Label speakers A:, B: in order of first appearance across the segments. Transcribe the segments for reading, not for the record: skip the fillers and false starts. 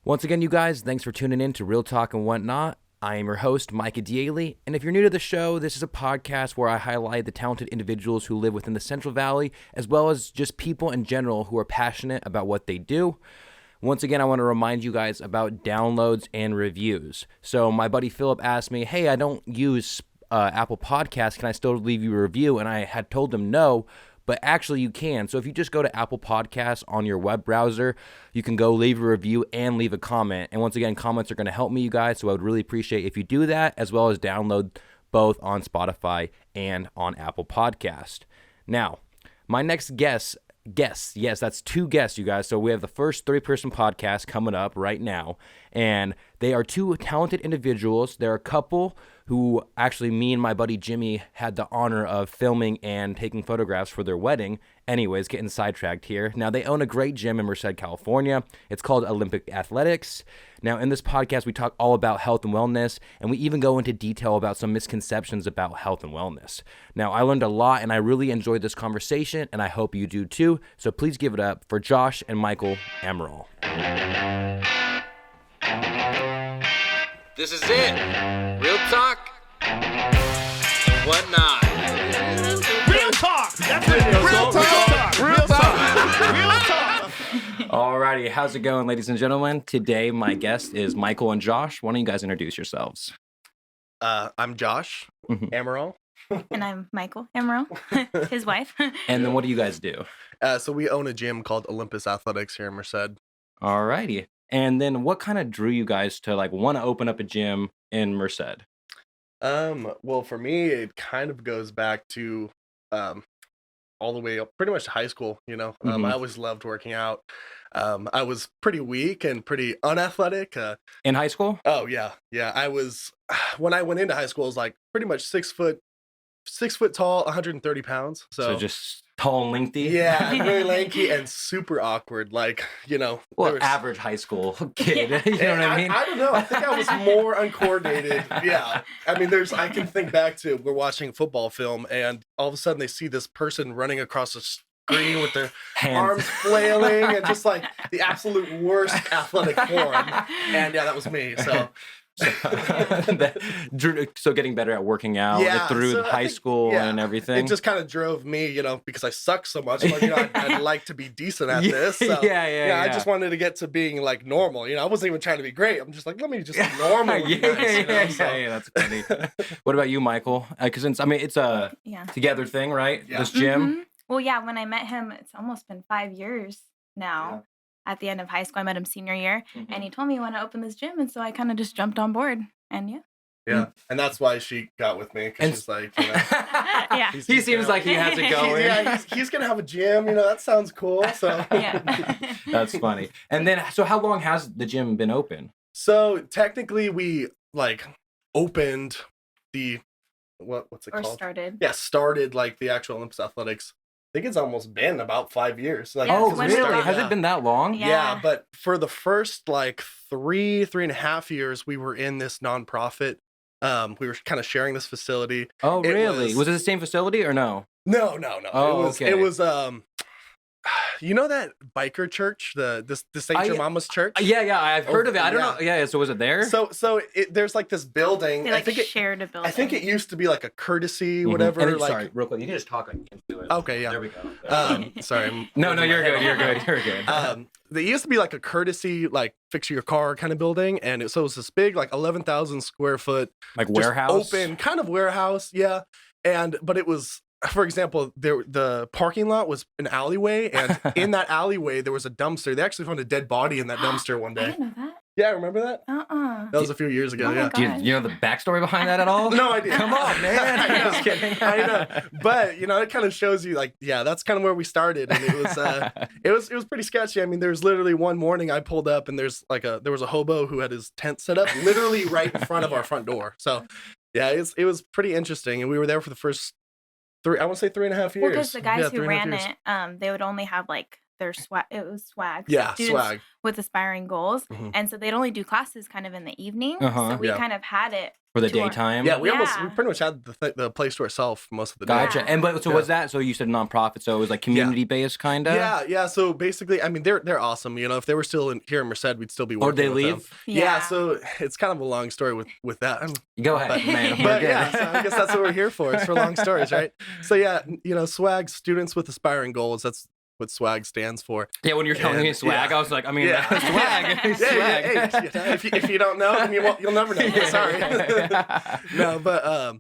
A: Once again, you guys, thanks for tuning in to Real Talk and Whatnot. I am your host, Micah Daly, and if you're new to the show, this is a podcast where I highlight the talented individuals who live within the Central Valley, as well as just people in general who are passionate about what they do. Once again, I want to remind you guys about downloads and reviews. So my buddy Philip asked me, hey, I don't use Apple Podcasts. Can I still leave you a review? And I had told him no, but actually you can. So if you just go to Apple Podcasts on your web browser, you can go leave a review and leave a comment. And once again, comments are going to help me, you guys. So I would really appreciate if you do that, as well as download both on Spotify and on Apple Podcast. Now, my next guests, yes, that's 2 guests, you guys. So we have the first 3-person podcast coming up right now, and they are 2 talented individuals. They're a couple who actually me and my buddy Jimmy had the honor of filming and taking photographs for their wedding. Anyways, getting sidetracked here. Now, they own a great gym in Merced, California. It's called Olympus Athletics. Now, in this podcast, we talk all about health and wellness, and we even go into detail about some misconceptions about health and wellness. Now, I learned a lot, and I really enjoyed this conversation, and I hope you do too. So please give it up for Josh and Michael Amaral.
B: This is it. Real talk and whatnot.
C: Real talk. That's it. Real talk. Real talk. Real talk.
A: Alrighty, how's it going, ladies and gentlemen? Today, my guest is Michael and Josh. Why don't you guys introduce yourselves?
D: I'm Josh Amaral.
E: And I'm Michael Amaral, his wife.
A: And then what do you guys do?
D: So we own a gym called Olympus Athletics here in Merced.
A: Alrighty. And then what kind of drew you guys to want to open up a gym in Merced?
D: Well, for me, it kind of goes back to all the way up pretty much to high school, you know. I always loved working out. I was pretty weak and pretty unathletic.
A: In high school?
D: Oh, yeah. Yeah, I was, when I went into high school, I was like pretty much 6 foot tall, 130 pounds.
A: So just tall and lengthy?
D: Yeah, very lanky and super awkward. Like, you know.
A: Well, average high school kid. You know what I mean?
D: I don't know. I think I was more uncoordinated. Yeah. I mean, I can think back to, we're watching a football film and all of a sudden they see this person running across the screen with their arms flailing and just like the absolute worst athletic form. And yeah, that was me.
A: So getting better at working out through high school and everything.
D: It just kind of drove me, you know, because I suck so much. I'm like, you know, I'd like to be decent at this. So, I just wanted to get to being like normal. You know, I wasn't even trying to be great. I'm just like, let me just be normal.
A: Yeah, that's funny. What about you, Michael? Because it's a together thing, right?
D: Yeah.
A: This gym.
E: Well, yeah, when I met him, it's almost been 5 years now. Yeah. At the end of high school, I met him senior year, and he told me he wanted to open this gym, and so I kind of just jumped on board, and
D: yeah, and that's why she got with me, because she's like, you know,
E: yeah,
A: he seems like he has it going.
D: Yeah, he's gonna have a gym, you know, that sounds cool. So
E: yeah,
A: that's funny. And then, so how long has the gym been open?
D: So technically, we opened the what's it called?
E: Started.
D: Yeah, started like the actual Olympus Athletics. I think it's almost been about 5 years.
E: Yeah,
A: oh, really? Has it been that long?
D: Yeah, but for the first 3.5 years, we were in this nonprofit. We were kind of sharing this facility.
A: Oh, really? Was it the same facility or no?
D: No.
A: Oh,
D: it was you know that biker church, the St. Jemima's church?
A: Yeah, I've heard of it. I don't know. Yeah, so was it there?
D: So there's this building.
E: They shared a building.
D: I think it used to be a courtesy, whatever.
A: And sorry, real quick. You can just talk into it.
D: Okay, yeah.
A: There we go.
D: Sorry.
A: No, you're good. You're good.
D: They used to be a courtesy, fix your car kind of building, and it was this big 11,000 square foot
A: warehouse,
D: open kind of warehouse, yeah. But it was, for example, the parking lot was an alleyway, and in that alleyway there was a dumpster. They actually found a dead body in that dumpster one day.
E: I didn't know that.
D: Yeah, remember that?
E: That
D: was a few years ago.
E: Oh
D: yeah.
E: Do
A: you know the backstory behind that at all?
D: No idea.
A: Come on, man. I'm just kidding.
D: I know, but you know, it kind of shows you that's kind of where we started, and it was pretty sketchy. I mean, there's literally one morning I pulled up, and there was a hobo who had his tent set up literally right in front of our front door. So yeah, it was pretty interesting, and we were there for the first 3.5 years.
E: Well, because the guys who ran it, they would only have their swag. It was swag. So
D: Yeah,
E: students
D: swag.
E: with aspiring goals,
D: Mhm.
E: and so they'd only do classes kind of in the evening.
A: Uh-huh.
E: So we
D: Yeah.
E: kind of had it
A: For the
E: to our-
A: daytime?
D: Yeah, we
E: Yeah.
D: pretty much had the place to ourselves most of the day.
A: Gotcha.
E: Yeah.
A: And but so
D: Yeah.
A: was that, so you said nonprofit, so it was like community based kind of?
D: Yeah. So basically, I mean, they're awesome. You know, if they were still here in Merced, we'd still be
A: Or
D: working
A: they
D: with them.
A: leave?
D: Yeah. So it's kind of a long story with that.
A: Go ahead, man. We're
D: But
A: good.
D: yeah, so I guess that's what we're here for. It's for long stories, right? So yeah, you know, swag, students with aspiring goals. That's what swag stands for.
A: Yeah, when you're telling me
D: And-
A: swag,
D: yeah.
A: I was like, I mean,
D: Yeah.
A: swag.
D: Yeah,
A: swag.
D: hey, if you don't know, then you'll never know. Sorry. No, but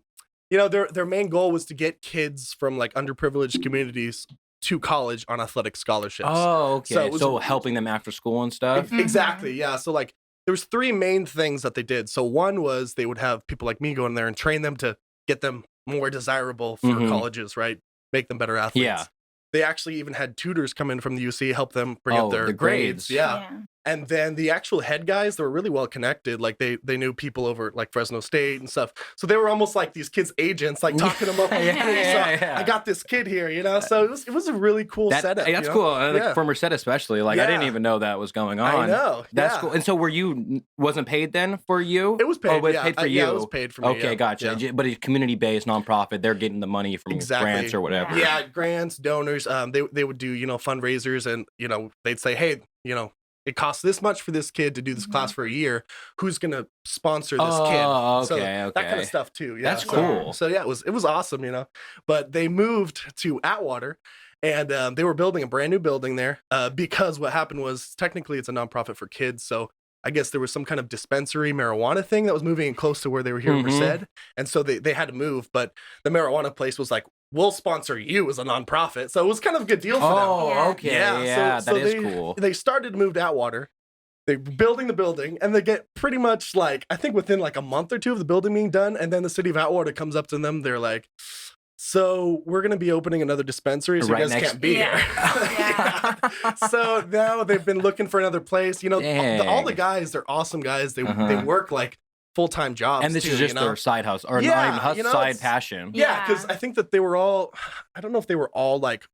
D: you know, their main goal was to get kids from like underprivileged communities to college on athletic scholarships.
A: Oh, okay.
D: So it was-
A: So helping them after school and stuff?
D: Exactly. Yeah. So like there was three main things that they did. So one was they would have people like me go in there and train them to get them more desirable for
A: Mhm.
D: colleges, right? Make them better athletes.
A: Yeah.
D: They actually even had tutors come in from the UC, help them bring
A: Oh,
D: up their
A: the grades.
D: Yeah. And then the actual head guys, they were really well connected. Like they knew people over like Fresno State and stuff. So they were almost like these kids' agents, like talking them up.
A: Yeah,
D: "Hey, so
A: yeah.
D: I got this kid here, you know. So it was a really cool setup.
A: Hey, that's
D: you know?
A: cool. Like,
D: Yeah.
A: for Merced especially. Like I didn't
D: Yeah.
A: even know that was going on.
D: I know.
A: That's
D: yeah.
A: cool. And so were you wasn't paid then for you?
D: It was paid.
A: Oh, it was
D: yeah.
A: paid for you.
D: Yeah, it was paid for me.
A: Okay,
D: yeah.
A: gotcha.
D: Yeah.
A: But it's community-based nonprofit. They're getting the money from
D: Exactly.
A: grants or whatever.
D: Yeah, grants, donors. They would do, you know, fundraisers, and you know, they'd say, hey, you know, it costs this much for this kid to do this class for a year. Who's gonna sponsor this kid?
A: Oh,
D: So
A: okay,
D: that kind
A: okay.
D: of stuff too. Yeah,
A: That's
D: so-
A: cool.
D: So yeah, it was awesome, you know. But they moved to Atwater, and they were building a brand new building there because what happened was technically it's a nonprofit for kids, so. I guess there was some kind of dispensary marijuana thing that was moving in close to where they were here in
A: Mhm.
D: Merced. And so they had to move, but the marijuana place was like, we'll sponsor you as a nonprofit. So it was kind of a good deal for them.
A: Oh,
E: Yeah.
A: okay.
D: Yeah,
A: Yeah,
D: so
A: that is
D: they-
A: cool.
D: They started to move to Atwater. They're building the building, and they get pretty much like, I think within like a month or two of the building being done, and then the city of Atwater comes up to them. They're like, so we're going to be opening another dispensary, so
A: Right
D: you guys
A: next-
D: can't be
E: Yeah.
D: here. So now they've been looking for another place. You know, all the
A: Dang.
D: guys, they're awesome guys. They
A: Uh-huh.
D: work like full-time jobs.
A: And this
D: too,
A: is just
D: you know?
A: their side hustle, or
D: Yeah,
A: not even hustle,
D: you know,
A: side
D: it's-
A: passion.
D: Yeah, because
E: Yeah.
D: I think that they were all, I don't know if they were all like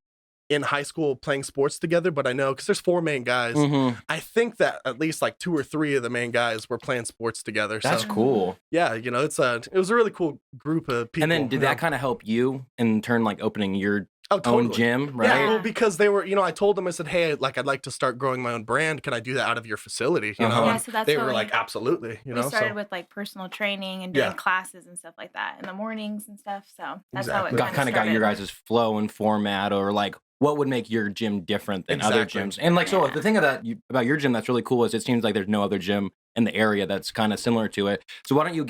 D: in high school playing sports together, but I know because there's four main guys.
A: Mhm.
D: I think that at least like two or three of the main guys were playing sports together.
A: That's
D: So
A: cool.
D: yeah, you know, it was a really cool group of people.
A: And then did
D: you
A: that
D: know?
A: kind of help you in turn, like opening your
D: Oh, totally.
A: own gym,
D: Yeah,
A: right?
D: well, because they were, you know, I told them, I said, hey, like I'd like to start growing my own brand. Can I do that out of your facility? You
A: Uh-huh.
D: know,
E: Yeah,
D: and
E: so that's
D: they
E: what
D: were
E: we-
D: like, absolutely. You
E: We
D: know,
E: started
D: so
E: with like personal training and doing
D: Yeah.
E: classes and stuff like that in the mornings and stuff. So that's how it
D: Exactly.
E: kind
A: Kind of got your guys' flow and format, or like what would make your gym different than other
D: Exactly.
A: gyms. And like, so
E: Yeah.
A: the thing about your gym that's really cool is it seems like there's no other gym in the area that's kind of similar to it. So why don't you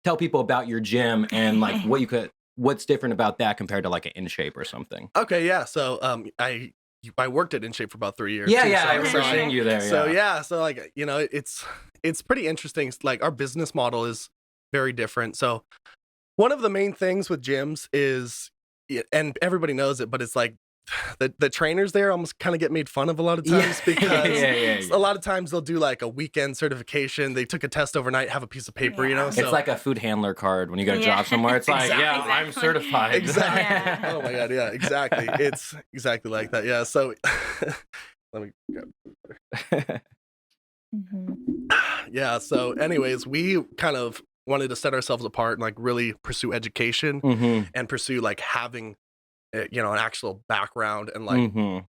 A: tell people about your gym and like what's different about that compared to like an In Shape or something?
D: okay, yeah. So I worked at InShape for about 3 years.
A: Yeah,
D: too,
A: yeah,
D: so-
A: I remember
D: so-
A: seeing you there.
D: So yeah, so like, you know, it's pretty interesting. It's like our business model is very different. So one of the main things with gyms is, and everybody knows it, but it's like the trainers there almost kind of get made fun of a lot of times because
A: yeah.
D: a lot of times they'll do like a weekend certification. They took a test overnight, have a piece of paper, you know.
E: Yeah.
D: So,
A: It's like a food handler card when you go to
E: Yeah.
A: job somewhere. It's like,
D: Exactly.
A: yeah, I'm
E: Exactly.
A: certified.
D: exactly.
E: Yeah.
D: Oh my god, yeah, exactly. It's exactly like that. Yeah. So let me go.
E: Mhm.
D: Yeah. So, anyways, we kind of wanted to set ourselves apart and like really pursue education
A: Mm-hmm.
D: and pursue like having, you know, an actual background and like,
A: Mm-hmm.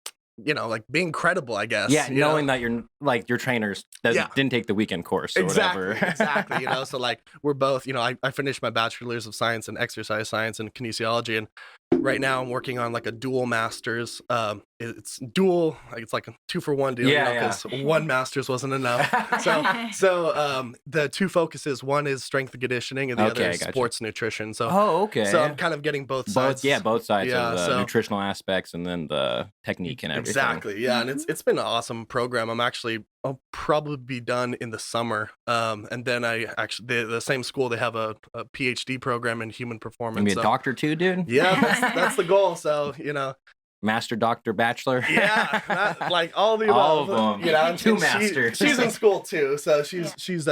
D: you know, like being credible, I guess.
A: Yeah,
D: you
A: knowing
D: know?
A: that you're like your trainers that
D: Yeah.
A: didn't take the weekend course or
D: Exactly,
A: whatever.
D: exactly. You know, so like we're both, you know, I finished my bachelor's of science in exercise science and kinesiology, and right now I'm working on like a dual master's. It's dual, like it's like a 2-for-1 deal,
A: Yeah,
D: because one master's wasn't enough. So the two focuses, one is strength and conditioning, and the other
A: Okay,
D: is
A: gotcha.
D: sports nutrition. So
A: Oh, okay.
D: so I'm kind of getting both sides.
A: both sides
D: Yeah,
A: of the
D: so-
A: nutritional aspects and then the technique and everything.
D: Exactly. Yeah, and it's been an awesome program. I'll probably be done in the summer. And then I actually the same school, they have a PhD program in human performance.
A: And be a
D: so-
A: doctor too, dude?
D: Yeah, that's the goal. So, you know,
A: Master, doctor, bachelor.
D: yeah, like all the
A: All
D: above.
A: of them.
D: You know, and
A: Two
D: she-
A: masters.
D: She's in school too, so she's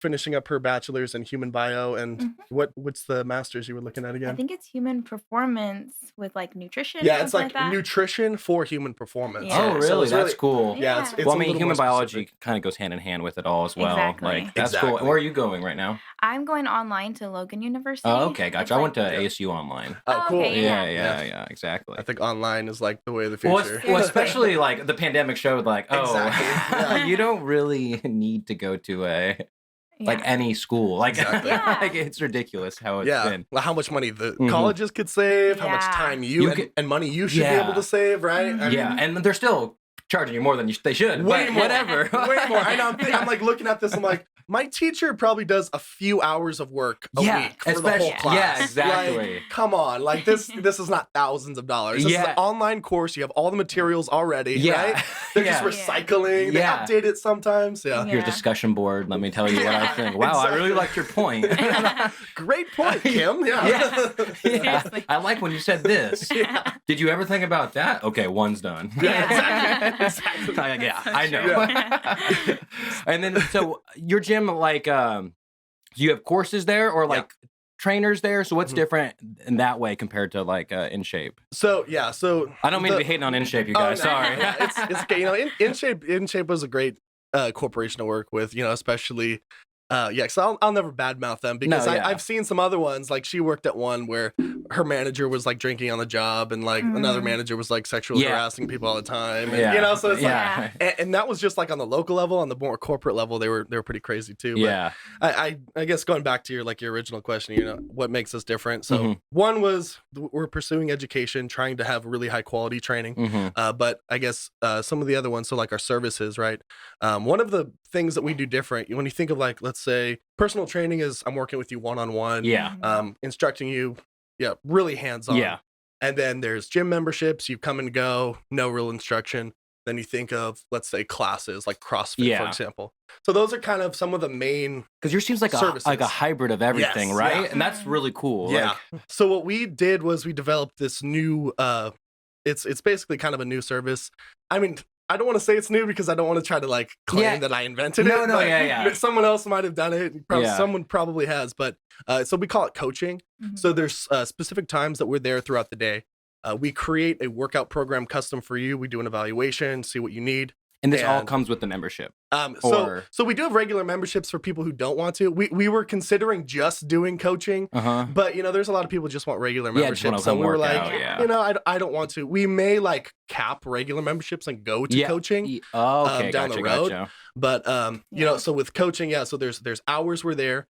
D: finishing up her bachelor's in human bio, and what's the master's you were looking at
E: I
D: again?
E: think it's human performance with like nutrition.
D: Yeah,
E: something
D: it's like
E: that.
D: nutrition for human performance.
E: Yeah.
A: Oh,
E: So
A: really?
D: it's
A: That's cool.
D: Yeah,
E: Yeah.
D: it's
A: Well, I
D: a
A: mean,
D: little
A: human
D: more
A: biology
D: specific.
A: kind of goes hand in hand with it all as well.
E: Exactly.
A: Like, that's cool.
D: Exactly.
A: Where are you going right now?
E: I'm going online to Logan University.
A: Oh, okay,
E: It's
A: gotcha. I went to
E: like-
A: ASU online.
D: Oh, cool.
E: okay,
A: Yeah,
E: yeah.
A: yeah, exactly.
D: I think online is like the way of the
A: Well,
D: future.
A: especially like the pandemic showed, like, oh,
D: Exactly, yeah.
A: you don't really need to go to like
E: Yeah.
A: any school. Like,
D: Exactly.
E: Yeah.
A: like it's ridiculous how it's
D: Yeah,
A: been.
D: well, how much money the
A: Mhm.
D: colleges could save, how much
E: Yeah.
D: time
A: You
D: and,
A: could-
D: and money you should be
A: Yeah.
D: able to save, right? I
E: Mhm.
A: Yeah,
D: mean,
A: and they're still charging you more than they should.
D: way
A: but
D: more.
A: whatever.
D: way more. I know. I'm like looking at this. I'm like, my teacher probably does a few hours of work a
A: Yeah,
D: week for the
A: especially-
D: whole class.
A: yeah, exactly.
D: Like, come on, like this is not thousands of dollars. This is
A: Yeah.
D: an online course. You have all the materials already,
A: Yeah.
D: right? They're
A: Yeah.
D: just recycling.
A: Yeah.
D: They update it sometimes. Yeah.
A: Your
E: Yeah.
A: discussion board. Let me tell you what I think. Wow, I really
D: Exactly.
A: liked your point.
D: Great point, Kim. Yeah.
A: Yeah. Yeah.
E: Seriously.
A: I like when you said this.
D: Yeah.
A: Did you ever think about that? Okay, one's done.
E: Yeah.
D: Exactly.
A: Yeah,
E: So
A: I know. And then, so your gym, like, do you have courses there or like trainers there? So what's
D: Mhm.
A: different in that way compared to like In Shape?
D: So yeah. So
A: I don't mean to
D: the-
A: be hating on In Shape, you
D: Oh,
A: guys.
D: no,
A: Sorry.
D: yeah, it's okay. You know, In Shape was a great corporation to work with. You know, especially yeah. So I'll never badmouth them because
A: No, yeah.
D: I've seen some other ones. Like she worked at one where her manager was like drinking on the job, and like another manager was like sexually
A: Yeah.
D: harassing people all the time. And,
A: Yeah.
D: You know, so it's
A: Yeah.
D: like, and that was just like on the local level. On the more corporate level, they were pretty crazy too. But
A: Yeah.
D: I guess going back to your original question, you know, what makes us different? So
A: Mhm.
D: one was we're pursuing education, trying to have really high quality training.
A: Mm-hmm.
D: But I guess some of the other ones, so like our services, right? One of the things that we do different, when you think of like, let's say personal training is I'm working with you one-on-one,
A: Yeah.
D: instructing you, really hands-on.
A: Yeah.
D: And then there's gym memberships, you come and go, no real instruction. Then you think of, let's say, classes like CrossFit, for
A: Yeah.
D: example. So those are kind of some of the main.
A: Because yours seems like
D: Services.
A: a hybrid of everything,
D: Yes,
A: right?
D: yeah.
A: And that's really cool.
D: Yeah.
A: Like,
D: So what we did was we developed this new it's basically kind of a new service. I mean, I don't want to say it's new because I don't want to try to like claim
A: Yeah.
D: that I invented
A: No,
D: it.
A: no,
D: but
A: yeah.
D: Someone else might have done it.
A: Yeah.
D: Someone probably has, but so we call it coaching. So there's specific times that we're there throughout the day. We create a workout program custom for you. We do an evaluation, see what you need.
A: and this all
D: And-
A: comes with the membership.
D: So we do have regular memberships for people who don't want to. We were considering just doing coaching,
A: Uh-huh.
D: but you know, there's a lot of people who just want regular
A: Yeah, just wanna
D: memberships. So
A: come
D: we were
A: work
D: like,
A: out, yeah.
D: you know, I don't want to. We may like cap regular memberships and go to coaching.
A: Oh, okay,
D: down
A: gotcha,
D: the road.
A: gotcha.
D: But you know,
E: Yeah.
D: so with coaching, so there's hours we're there,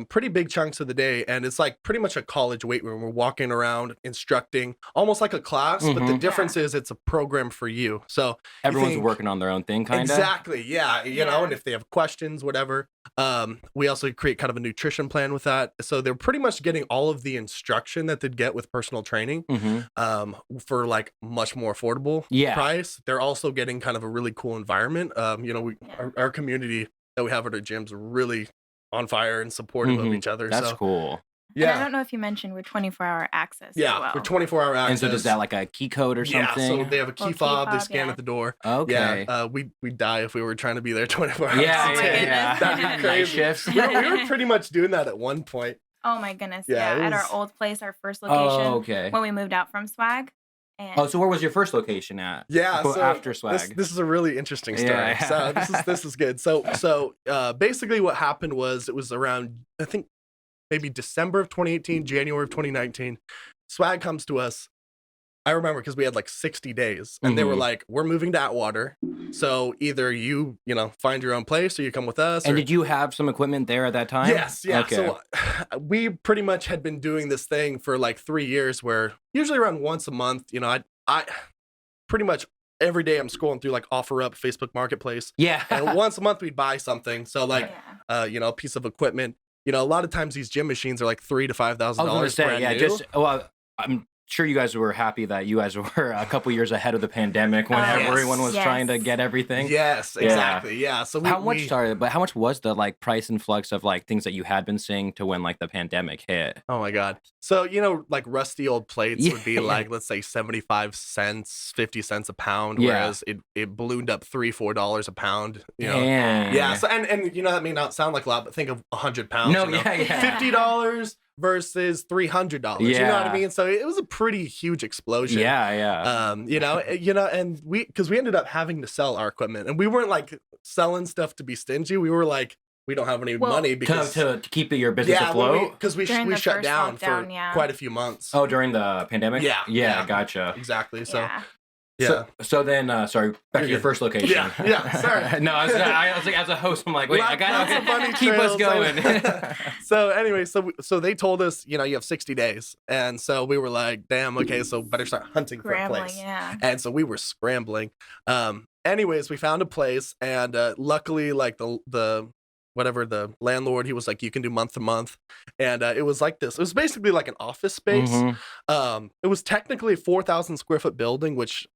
D: pretty big chunks of the day, and it's like pretty much a college weight room. We're walking around instructing, almost like a class, but the
A: Mhm.
D: difference is it's a program for you. So
A: Everyone's
D: think-
A: working on their own thing, kind of.
D: Exactly. Yeah. You know,
E: Yeah.
D: and if they have questions, whatever. We also create kind of a nutrition plan with that. So they're pretty much getting all of the instruction that they'd get with personal training for like much more affordable
A: Yeah.
D: price. They're also getting kind of a really cool environment. You know, our community that we have at our gyms are really on fire and supportive of
A: Mhm.
D: each other.
A: That's
D: so
A: cool.
E: And I
D: yeah.
E: don't know if you mentioned we're 24-hour access.
D: Yeah,
E: as well.
D: for 24-hour access.
A: And so does that like a key code or
D: Yeah,
A: something?
D: so they have a key
E: Well, key
D: fob, they
E: fob,
D: scan
E: yeah.
D: at the door.
A: Okay.
D: Yeah, we'd die if we were trying to be there 24 hours
A: Yeah,
D: a
E: my
D: day.
E: goodness.
D: That'd be
A: Night
D: crazy.
A: shifts.
D: we were pretty much doing that at one point.
E: Oh my goodness.
D: Yeah,
E: Yeah.
D: it
E: At our
D: was-
E: old place, our first location,
A: Oh, okay.
E: when we moved out from Swag. And
A: Oh, so where was your first location at?
D: Yeah, so
A: after Swag.
D: This is a really interesting story.
A: Yeah.
D: So this is good. So basically what happened was it was around, I think maybe December of 2018, January of 2019. Swag comes to us. I remember because we had like 60 days, and they were
A: Mhm.
D: like, "We're moving to Atwater, so either you know find your own place, or you come with us."
A: And
D: or,
A: did you have some equipment there at that time?
D: Yes, yeah.
A: Okay.
D: So we pretty much had been doing this thing for like 3 years, where usually around once a month, you know, I pretty much every day I'm scrolling through like OfferUp, Facebook Marketplace,
A: yeah.
D: and once a month we'd buy something. So like,
E: yeah.
D: you know, a piece of equipment. You know, a lot of times these gym machines are like $3,000 to $5,000
A: I was gonna say,
D: brand
A: yeah,
D: new.
A: just well, I'm sure you guys were happy that you guys were a couple years ahead of the pandemic when everyone was trying to get everything.
D: Yes, exactly. Yeah. So
A: how much was the like price influx of like things that you had been seeing to when like the pandemic hit?
D: Oh my God. So, like rusty old plates would be like, let's say 75 cents, 50 cents a pound, whereas it ballooned up $3-4 a pound. Yeah. So, and that may not sound like a lot, but think of 100 pounds.
A: No,
D: $50 versus $300. You know what I mean? So it was a pretty huge explosion.
A: Yeah.
D: And because we ended up having to sell our equipment, and we weren't like selling stuff to be stingy. We were like, we don't have any money because
A: to keep your business afloat.
D: Because we shut down for quite a few months.
A: Oh, during the pandemic?
D: Yeah.
A: Gotcha.
D: Exactly. So.
A: Yeah. So then, sorry, back to your first location.
D: Yeah. Sorry.
A: No, I was like, as a host, I'm like, wait, I gotta keep us going.
D: So anyway, so they told us, you have 60 days, and so we were like, damn, okay, so better start hunting for a place. And so we were scrambling. Anyways, we found a place, and luckily, like the landlord, he was like, you can do month to month, and it was like this. It was basically like an office space. It was technically a 4,000 square foot building, which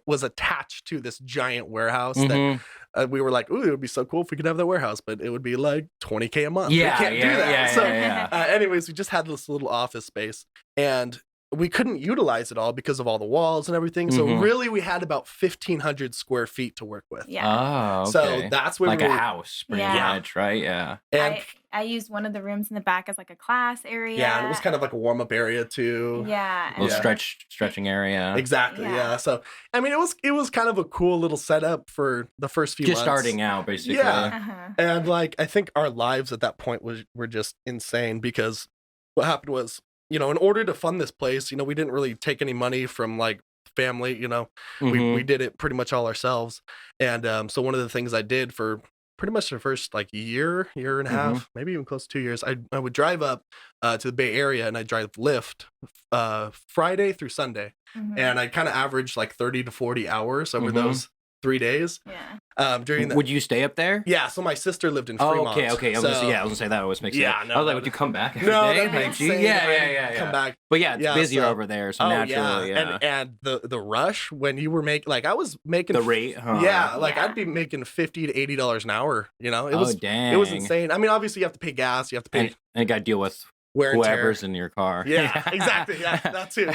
D: was attached to this giant warehouse that we were like, ooh, it would be so cool if we could have that warehouse, but it would be like $20K a month. We can't do that. Anyways, we just had this little office space, and we couldn't utilize it all because of all the walls and everything. So really, we had about 1,500 square feet to work with.
A: Yeah. Oh, okay.
D: So that's where
A: like a house, pretty much, right? Yeah.
D: And
E: I used one of the rooms in the back as like a class area.
D: Yeah, and it was kind of like a warm up area too.
E: Yeah.
A: A little stretching area.
D: Exactly. Yeah. So I mean, it was kind of a cool little setup for the first few months.
A: Just starting out, basically.
D: Yeah. And like, I think our lives at that point were just insane, because what happened was, in order to fund this place, we didn't really take any money from like family, we did it pretty much all ourselves. And so one of the things I did for pretty much the first like year and a half, maybe even close to 2 years, I would drive up to the Bay Area, and I drive Lyft Friday through Sunday. And I kind of averaged like 30 to 40 hours over those 3 days. During
A: would you stay up there?
D: Yeah, so my sister lived in Fremont.
A: Okay. I was gonna say that always makes sense.
D: No,
A: I was like, would you come back every
D: No,
A: day?
D: that's
A: Like, yeah.
D: Come back.
A: But yeah, it's busier over there, so naturally,
D: And the rush when you were making, like, I was making
A: the rate, huh?
D: Yeah, like I'd be making $50 to $80 an hour. It was
A: dang.
D: It was insane. I mean, obviously you have to pay gas, you have to pay,
A: and you got to deal with whoever's in your car.
D: Yeah, exactly. Yeah, that too.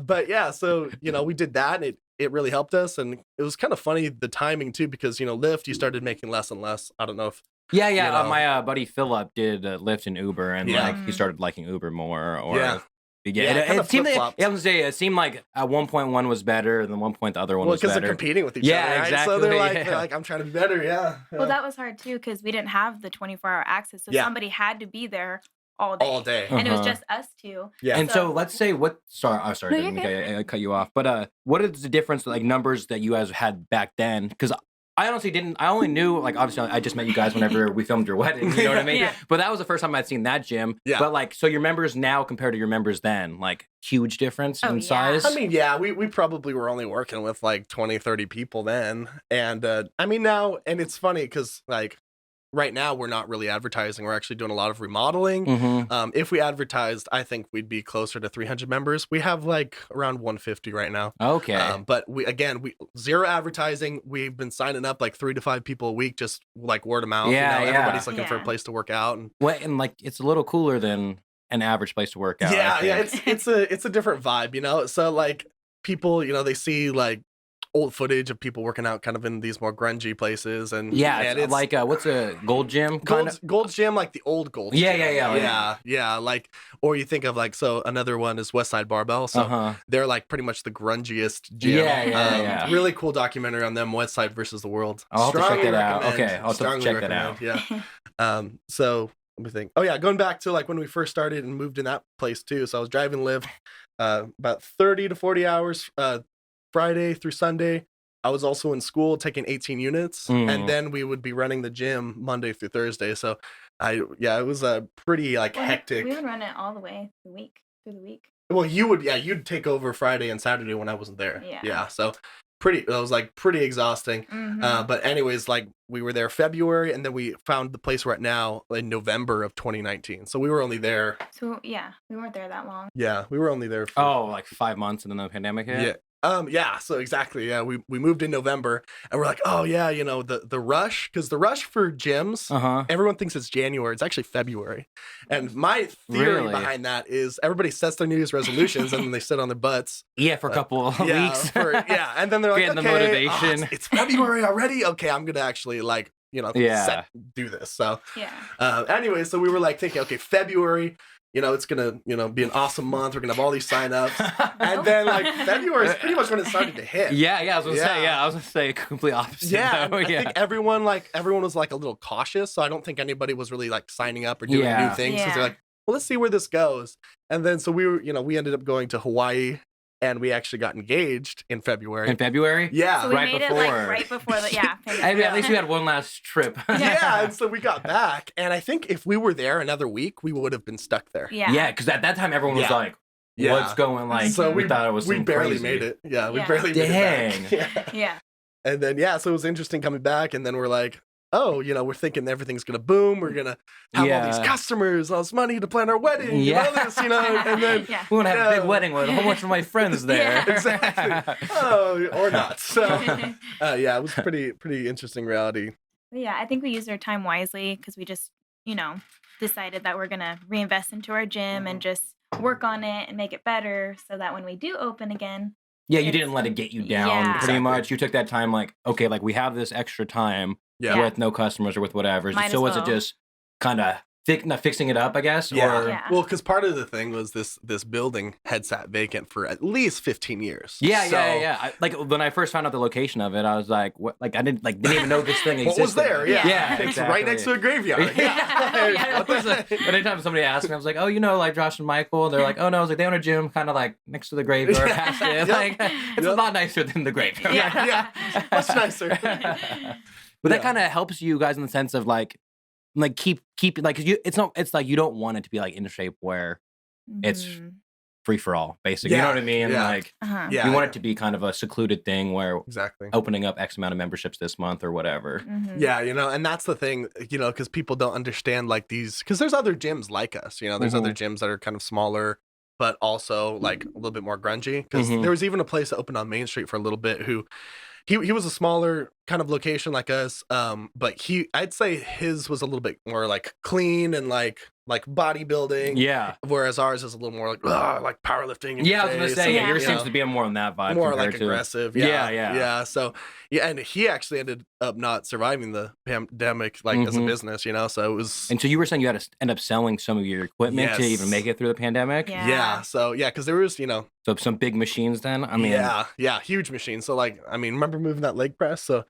D: But yeah, so we did that, and it really helped us, and it was kind of funny, the timing too, because Lyft, you started making less and less. I don't know if
A: my buddy Philip did Lyft and Uber, and like he started liking Uber more. It seemed like at one point one was better, and then one point the other one was better.
D: Because they're competing with each other.
A: Yeah,
D: right?
A: exactly.
D: So they're like, I'm trying to be better. Yeah.
E: Well, that was hard too, because we didn't have the 24-hour access, so somebody had to be there all day. And it was just us two.
A: Yeah. And so let's say sorry, I cut you off. But what is the difference, like numbers that you guys had back then? Because I only knew, like, obviously I just met you guys whenever we filmed your wedding, you know what I mean? But that was the first time I'd seen that gym. Yeah. But like, so your members now compared to your members then, like huge difference in size?
D: I mean, we probably were only working with like 20, 30 people then. And I mean now, and it's funny because like, right now, we're not really advertising. We're actually doing a lot of remodeling. If we advertised, I think we'd be closer to 300 members. We have like around 150 right now.
A: Okay.
D: But we zero advertising. We've been signing up like 3 to 5 people a week, just like word of mouth. Everybody's looking for a place to work out.
A: And like, it's a little cooler than an average place to work out.
D: Yeah. It's a different vibe, So like people, they see like old footage of people working out kind of in these more grungy places, and
A: it's like what's a Gold Gym?
D: Gold Gym, like the old Gold Gym. Yeah. Like, or you think of like, so another one is Westside Barbell. So they're like pretty much the grungiest gym. Really cool documentary on them, Westside versus the World.
A: I'll have to check that out. Okay, I'll have to check that out.
D: Yeah. So let me think. Oh yeah, going back to like when we first started and moved in that place too. So I was driving Lyft about 30 to 40 hours. Friday through Sunday. I was also in school taking 18 units, and then we would be running the gym Monday through Thursday. So it was a pretty hectic.
E: We would run it all the way through the week.
D: Well, you'd take over Friday and Saturday when I wasn't there. Yeah. So pretty exhausting.
E: Mhm.
D: But anyways, like we were there February, and then we found the place we're at now in November of 2019. So we were only there.
E: So yeah, we weren't there that long.
D: Yeah, we were only there for
A: Oh, like 5 months and then the pandemic hit?
D: yeah. Yeah, so exactly. Yeah, we moved in November, and we're like, oh yeah, you know, the rush, because the rush for gyms,
A: Uh-huh.
D: everyone thinks it's January. It's actually February. And my theory
A: Really?
D: behind that is everybody sets their New Year's resolutions and then they sit on their butts.
A: Yeah, for a couple of
D: Yeah,
A: weeks.
D: and then they're like,
A: Getting the
D: okay,
A: motivation.
D: it's February already. Okay, I'm gonna actually like, you know,
A: Yeah.
D: do this. So
E: Yeah.
D: anyway, so we were like thinking, okay, February, you know, it's gonna, you know, be an awesome month. We're gonna have all these signups. And then like February is pretty much when it started to hit.
A: Yeah, I was gonna say,
D: Yeah.
A: I was gonna say complete opposite.
D: Yeah,
A: though.
D: I think everyone was like a little cautious, so I don't think anybody was really like signing up or doing
A: Yeah.
D: new things. 'Cause
E: Yeah.
D: they're like, well, let's see where this goes. And then so we were, you know, we ended up going to Hawaii, and we actually got engaged in February.
A: In February?
D: Yeah,
E: So we
A: right
E: made
A: before.
E: it like right before the
A: I mean, at least we had one last trip.
D: yeah, and so we got back, and I think if we were there another week, we would have been stuck there.
E: Yeah.
A: Yeah, because at that time everyone was
D: Yeah.
A: like,
D: Yeah.
A: "What's going?" Like,
D: So
A: we thought it was
D: we
A: some
D: barely
A: crazy.
D: made it. Yeah, we
E: Yeah.
D: barely made it
A: Dang.
D: back. Yeah.
E: Yeah.
D: And then so it was interesting coming back, and then we're like, oh, you know, we're thinking everything's gonna boom. We're gonna have all these
A: Yeah.
D: customers, all this money to plan our wedding,
A: Yeah.
D: and all this, you know, and then
E: Yeah.
A: We want to have a
D: Yeah.
A: big wedding with a whole bunch of my friends there.
E: Yeah.
D: Exactly. Oh, or not. So yeah, it was pretty interesting reality.
E: Yeah, I think we used our time wisely because we just, you know, decided that we're gonna reinvest into our gym and just work on it and make it better so that when we do open again,
A: Yeah, you didn't let it get you down.
E: Yeah.
A: Pretty
D: Exactly.
A: much, you took that time. Like, okay, like we have this extra time
D: Yeah.
A: with no customers or with whatever.
E: Might
A: So
E: as
A: was it
E: well.
A: just kind of not fixing it up, I guess?
D: Yeah.
A: Or,
E: Yeah.
D: Well, because part of the thing was this building had sat vacant for at least 15 years.
A: Yeah,
D: So,
A: like when I first found out the location of it, I was like, "What?" Like I didn't even know this thing existed.
D: What was there? Yeah.
E: Yeah,
D: It's
A: exactly.
D: right next to a graveyard.
E: Yeah.
A: But anytime somebody asked me, I was like, "Oh, you know, like Josh and Michael." They're like, "Oh no," I was like, "They own a gym, kind of like next to the graveyard, past it.
D: Yep.
A: Like it's a
D: Yep.
A: lot nicer than the graveyard."
D: Yeah. Much nicer.
A: But that
D: Yeah.
A: kind of helps you guys in the sense of like keep like 'cause it's like you don't want it to be like in a shape where it's
E: Mhm.
A: free for all, basically. You know
D: Yeah,
A: what I mean?
D: yeah.
A: Like
E: Uh-huh.
D: Yeah.
A: you want it to be kind of a secluded thing where
D: Exactly.
A: opening up X amount of memberships this month or whatever.
E: Mhm.
D: Yeah, you know, and that's the thing, you know, because people don't understand like these, because there's other gyms like us, you know, there's other gyms that are kind of smaller, but also like a little bit more grungy. Because
A: Mhm.
D: there was even a place that opened on Main Street for a little bit who he was a smaller kind of location like us, but I'd say his was a little bit more like clean and like bodybuilding.
A: Yeah.
D: Whereas ours is a little more like powerlifting. in
A: Yeah, I
D: your
A: was gonna
D: face
A: say,
D: and,
A: yeah,
E: Yeah.
A: yours
D: you
A: seems
D: know,
A: to be more on that vibe.
D: more
A: compared
D: like
A: to,
D: aggressive.
A: Yeah,
D: Yeah,
A: yeah.
D: So and he actually ended up not surviving the pandemic like as a
A: Mhm.
D: business, you know. So it was
A: And so you were saying you had to end up selling some of your equipment to even
D: Yes.
A: make it through the pandemic.
E: Yeah.
D: So because there was, you know,
A: So some big machines. Then I mean,
D: yeah, huge machine. So like, I mean, remember moving that leg press? So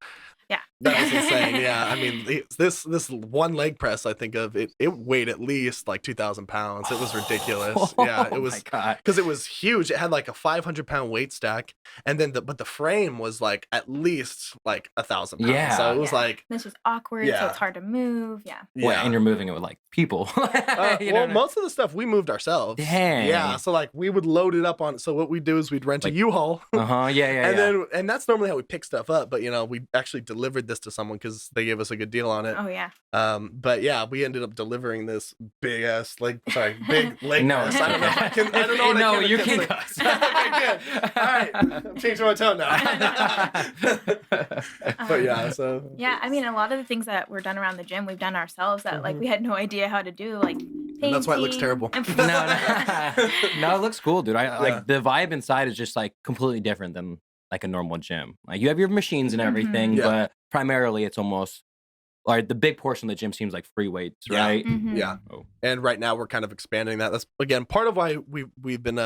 E: Yeah.
D: that was insane. Yeah, I mean, this one leg press, I think of it weighed at least like 2,000 pounds. It was ridiculous. Yeah, it
A: Oh
D: was.
A: my God.
D: Because it was huge. It had like a 500-pound weight stack, and then but the frame was like at least like 1,000 pounds.
A: Yeah.
D: So it was
E: Yeah.
D: like,
E: It's just awkward, so
D: Yeah.
E: it's hard to move. Yeah.
A: Well, and you're moving it with like people. You know
D: well,
A: what I-
D: most of the stuff we moved ourselves.
A: Dang.
D: Yeah, so like we would load it up on. So what we do is we'd rent
A: Like-
D: a U-Haul,
A: Uh-huh. Yeah.
D: and that's normally how we pick stuff up. But you know, we actually delivered this to someone because they gave us a good deal on it.
E: Oh yeah.
D: But yeah, we ended up delivering this big leg
A: No.
D: press. I don't know. I don't know. What
A: No,
D: I can
A: you
D: or
A: can
D: say.
A: cuss.
D: Okay, good. All right, I'm changing my tone now. But yeah, so
E: Yeah, I mean, a lot of the things that were done around the gym, we've done ourselves that like we had no idea how to do, like painting.
D: And that's why it looks terrible.
A: No, it looks cool, dude. I
D: Yeah.
A: like the vibe inside is just like completely different than like a normal gym. Like you have your machines and everything,
D: Yeah.
A: but primarily it's almost like the big portion of the gym seems like free weights,
D: Yeah.
A: right?
E: Mhm.
D: yeah.
A: Oh.
D: And right now we're kind of expanding that. That's again part of why we've been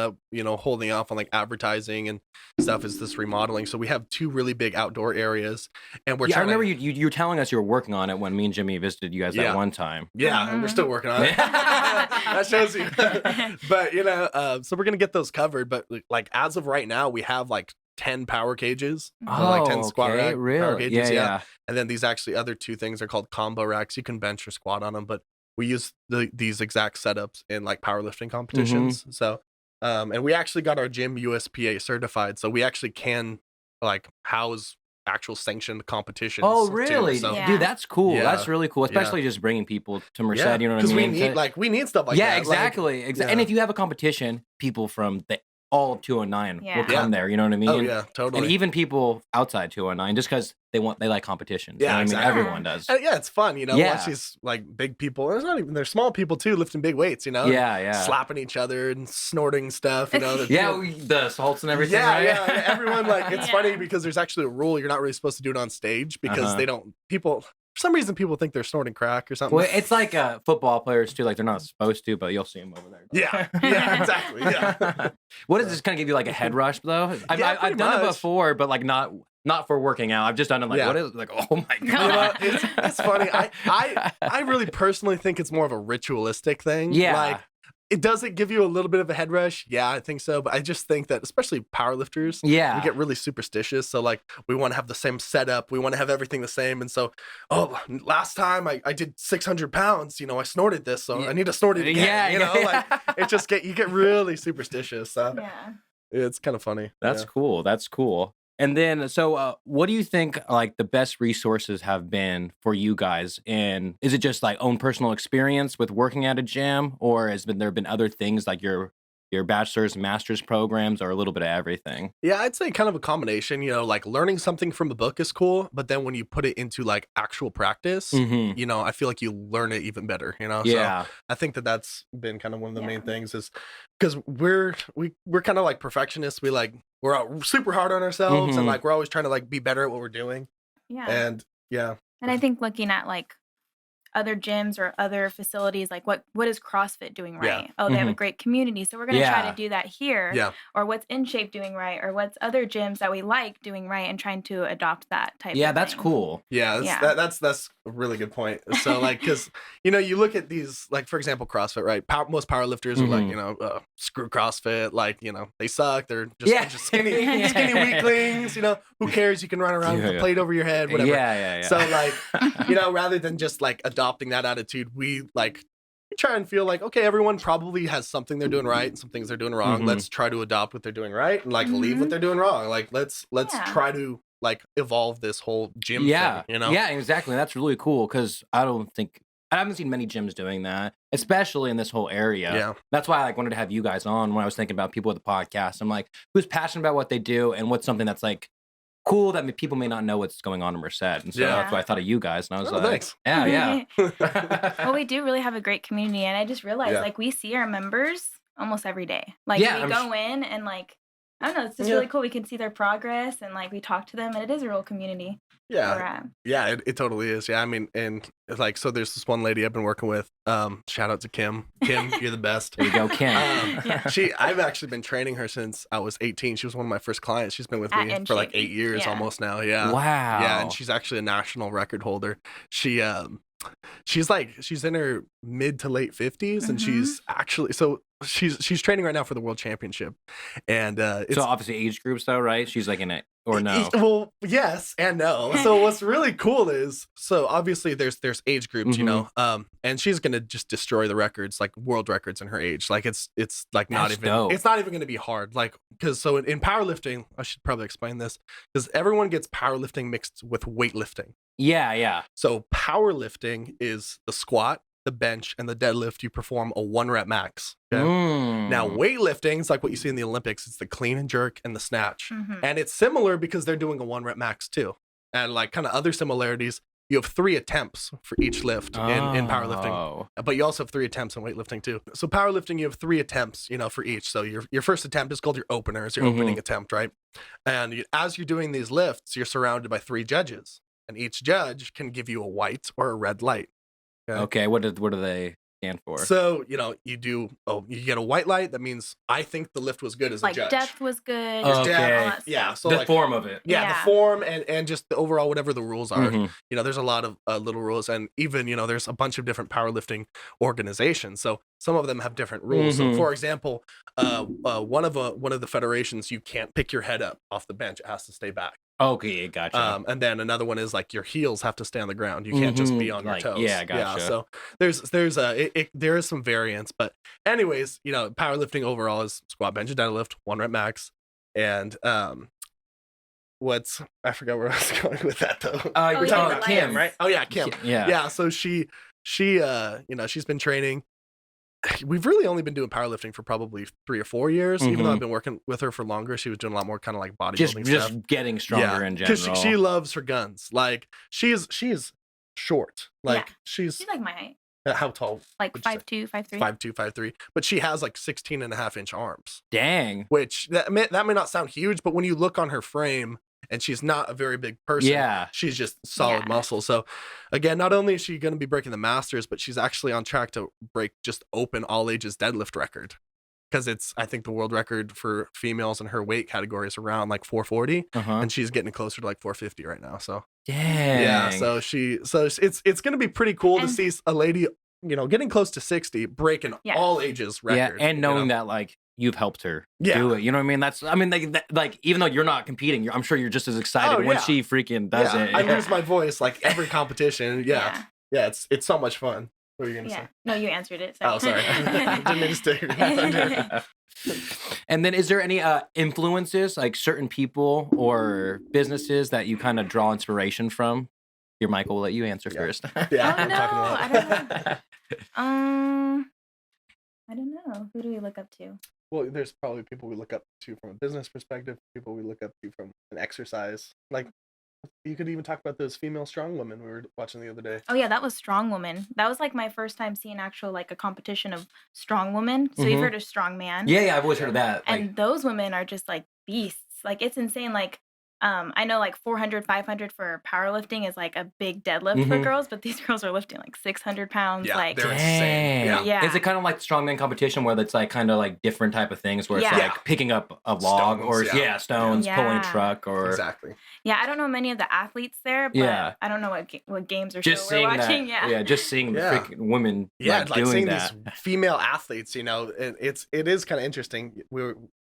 D: holding off on like advertising and stuff is this remodeling. So we have two really big outdoor areas, and we're
A: Yeah, I
D: trying.
A: remember you were telling us you were working on it when me and Jimmy visited you guys
D: Yeah.
A: that one time.
D: Yeah, and we're still working on it. That shows you. But you know, so we're gonna get those covered. But like as of right now, we have like 10 power cages. So, like 10 squat
A: okay,
D: rack power
A: really?
D: cages.
A: Yeah.
D: And then these actually other two things are called combo racks. You can bench or squat on them, but we use these exact setups in like powerlifting competitions. So, and we actually got our gym USPA certified, so we actually can like house actual sanctioned competitions.
A: Oh,
D: too.
A: really?
D: So,
E: Yeah.
A: Dude, that's cool.
D: Yeah.
A: That's really cool,
D: Yeah.
A: especially just bringing people to Merced,
D: yeah,
A: you know what I
D: because
A: mean?
D: we need stuff like
A: yeah,
D: that.
A: exactly.
D: Like,
A: And if you have a competition, people from all of 209 will
E: Yeah.
A: come there, you know what I mean?
D: oh yeah, totally.
A: And even people outside 209, just because they like competitions.
D: Yeah,
A: you know what
D: exactly.
A: I mean? Everyone does.
D: Yeah, it's fun, you know.
A: Yeah.
D: Watch these like big people. There's not even they're small people too, lifting big weights, you know.
A: Yeah, yeah.
D: Slapping each other and snorting stuff, you know. that
A: Yeah,
D: people-
A: the salts and everything,
D: yeah,
A: right?
D: yeah. Everyone like it's
E: Yeah.
D: funny because there's actually a rule you're not really supposed to do it on stage because
A: Uh-huh.
D: they don't people for some reason people think they're snorting crack or something.
A: Well, it's like football players too. Like they're not supposed to, but you'll see them over there.
D: yeah, exactly. Yeah.
A: What does this kind of give you like a head rush though? I've
D: pretty
A: done it
D: much.
A: before, but like not for working out. I've just done it like
D: Yeah.
A: what is it? Like oh my
D: You know,
A: god.
D: it's funny. I really personally think it's more of a ritualistic thing.
A: Yeah.
D: Like does it give you a little bit of a head rush? Yeah, I think so. But I just think that especially powerlifters,
A: Yeah.
D: we get really superstitious. So like we want to have the same setup. We want to have everything the same. And so, oh, last time I did 600 pounds, you know, I snorted this, so I need to snort it again.
A: Yeah,
D: you know,
A: yeah.
D: like it just you get really superstitious. So
E: Yeah.
D: it's kind of funny.
A: That's
D: Yeah.
A: cool. That's cool. And then, so what do you think like the best resources have been for you guys? And is it just like own personal experience with working at a gym, or there been other things like your bachelor's and master's programs, or a little bit of everything?
D: Yeah, I'd say kind of a combination, you know, like learning something from a book is cool, but then when you put it into like actual practice,
A: Mhm.
D: you know, I feel like you learn it even better, you know?
A: Yeah.
D: So I think that that's been kind of one of the main things is because we're kind of like perfectionists. We're out super hard on ourselves
A: Mhm.
D: and like we're always trying to like be better at what we're doing.
E: Yeah.
D: And yeah.
E: And I think looking at like other gyms or other facilities, like what is CrossFit doing
D: Yeah.
E: right? Oh, they have a
A: Mhm.
E: great community, so we're gonna try
A: Yeah.
E: to do that here.
D: Yeah.
E: Or what's In Shape doing right, or what's other gyms that we like doing right, and trying to adopt that type.
A: Yeah,
E: of
A: that's
E: thing.
A: cool.
D: Yeah,
E: Yeah.
D: that's a really good point. So like, because you know, you look at these, like for example, CrossFit, right? Most powerlifters are like,
A: Mhm.
D: you know, screw CrossFit, like you know, they suck. They're just
A: Yeah.
D: a bunch of skinny weaklings. You know, who cares? You can run around with
A: Yeah,
D: a
A: yeah.
D: plate over your head, whatever.
A: Yeah.
D: So like, you know, rather than just like adopting that attitude, we try and feel like, okay, everyone probably has something they're doing right and some things they're doing wrong.
A: Mhm.
D: Let's try to adopt what they're doing right and like leave what they're doing wrong. Like let's
E: Yeah.
D: try to like evolve this whole gym
A: Yeah.
D: thing, you know?
A: Yeah, exactly. That's really cool because I haven't seen many gyms doing that, especially in this whole area.
D: Yeah.
A: That's why I wanted to have you guys on when I was thinking about people with the podcast. I'm like, who's passionate about what they do and what's something that's like cool that people may not know what's going on in Merced. And so
D: Yeah.
A: that's why I thought of you guys. And I was
D: Oh,
A: like,
D: thanks.
A: yeah.
E: Well, we do really have a great community, and I just realized
D: Yeah.
E: like we see our members almost every day. Like
A: Yeah,
E: we
A: I'm
E: go in and like I don't know, it's just
D: Yeah.
E: really cool. We can see their progress and like we talk to them, and it is a real community.
D: Yeah.
E: We're at.
D: Yeah, it totally is. Yeah, I mean, and like, so there's this one lady I've been working with. Shout out to Kim. Kim, you're the best.
A: There you go, Kim.
E: Yeah.
D: I've actually been training her since I was 18. She was one of my first clients. She's been with
E: At
D: me
E: In
D: for like
E: Shape.
D: 8 years
E: Yeah.
D: almost now. Yeah.
A: Wow.
D: Yeah, and she's actually a national record holder. She's in her mid to late 50s, and she's actually she's training right now for the world championship, and it's
A: So obviously age groups though, right? She's like in it or no?
D: Well, yes and no. So what's really cool is, so obviously there's age groups, you know, and she's gonna just destroy the records, like world records in her age. Like it's like not
A: That's
D: even
A: dope.
D: it's not even gonna be hard. Like because so in powerlifting, I should probably explain this because everyone gets powerlifting mixed with weightlifting.
A: Yeah.
D: So powerlifting is the squat, the bench, and the deadlift. You perform a 1 rep max. Okay? Now weightlifting is like what you see in the Olympics. It's the clean and jerk and the snatch. And it's similar because they're doing a 1 rep max too. And like kind of other similarities, you have 3 attempts for each lift in powerlifting.
A: Oh.
D: But you also have 3 attempts in weightlifting too. So powerlifting, you have 3 attempts, you know, for each. So your first attempt is called your opener, is your opening attempt, right? And as you're doing these lifts, you're surrounded by 3 judges. And each judge can give you a white or a red light.
A: Okay. What do they stand for?
D: So, you know, you get a white light. That means I think the lift was good as
E: like
D: a judge.
E: depth was good.
A: Okay.
E: all that
D: Yeah.
E: stuff.
D: So
A: the
D: like,
A: form of it.
D: yeah,
E: Yeah.
D: the form and just the overall, whatever the rules are.
A: Mhm.
D: You know, there's a lot of little rules. And even, you know, there's a bunch of different powerlifting organizations. So some of them have different rules.
A: Mhm.
D: So for example, one of the federations, you can't pick your head up off the bench. It has to stay back.
A: Okay, gotcha.
D: And then another one is like your heels have to stay on the ground. You can't just be on
A: Like,
D: your toes.
A: yeah, gotcha.
D: So there is some variance, but anyways, you know, powerlifting overall is squat, bench, and deadlift, 1 rep max, and I forgot where I was going with that though.
A: You're
E: yeah,
A: talking
E: the
A: about Kim,
E: lights.
A: right?
D: Oh yeah, Kim.
A: Yeah.
D: So she you know, she's been training. We've really only been doing powerlifting for probably 3 or 4 years. Even though I've been working with her for longer, she was doing a lot more kind of like bodybuilding stuff.
A: Just getting stronger in general.
D: Because she loves her guns. Like she is short. Like
E: She's like my height.
D: how tall?
E: Like
D: would you say?
E: 5'2", 5'3".
D: 5'2", 5'3". But she has like 16.5-inch arms.
A: Dang.
D: Which that may not sound huge, but when you look on her frame, and she's not a very big person. She's just solid muscle. So again, not only is she going to be breaking the Masters, but she's actually on track to break just open all ages deadlift record. Because I think the world record for females in her weight category is around like 440. And she's getting closer to like 450 right now. So
A: dang.
D: Yeah. So it's going to be pretty cool to see a lady, you know, getting close to 60, breaking all ages record.
A: Yeah. And knowing that like, you've helped her do it. You know what I mean? Like even though you're not competing, I'm sure you're just as excited when she freaking does it.
D: I lose my voice like every competition. Yeah. It's so much fun. What are you going to say?
E: No, you answered it. Sorry.
D: Oh, sorry. Didn't mean to stay.
A: And then is there any influences, like certain people or businesses that you kind of draw inspiration from? Here, Michael, we'll let you answer first.
D: Yeah.
E: Oh, no, I don't know. I don't know. Who do we look up to?
D: Well, there's probably people we look up to from a business perspective, people we look up to from an exercise. Like, you could even talk about those female strong women we were watching the other day.
E: Oh, yeah, that was Strong Woman. That was like my first time seeing actual like a competition of strong women. So you've heard of Strong Man.
A: Yeah, I've always heard of that.
E: And those women are just like beasts. Like, it's insane. Like, I know like 400, 500 for powerlifting is like a big deadlift for girls, but these girls are lifting like 600 pounds.
D: Yeah,
E: like,
D: they're insane.
E: Yeah.
A: Is it kind of like strongman competition where it's like kind of like different type of things where it's like picking up a log stones, pulling a truck or
D: exactly.
E: Yeah, I don't know many of the athletes there, but I don't know what games or shows we're watching.
A: Just seeing the freaking women like doing
D: seeing
A: that.
D: these female athletes, you know, it is kind of interesting.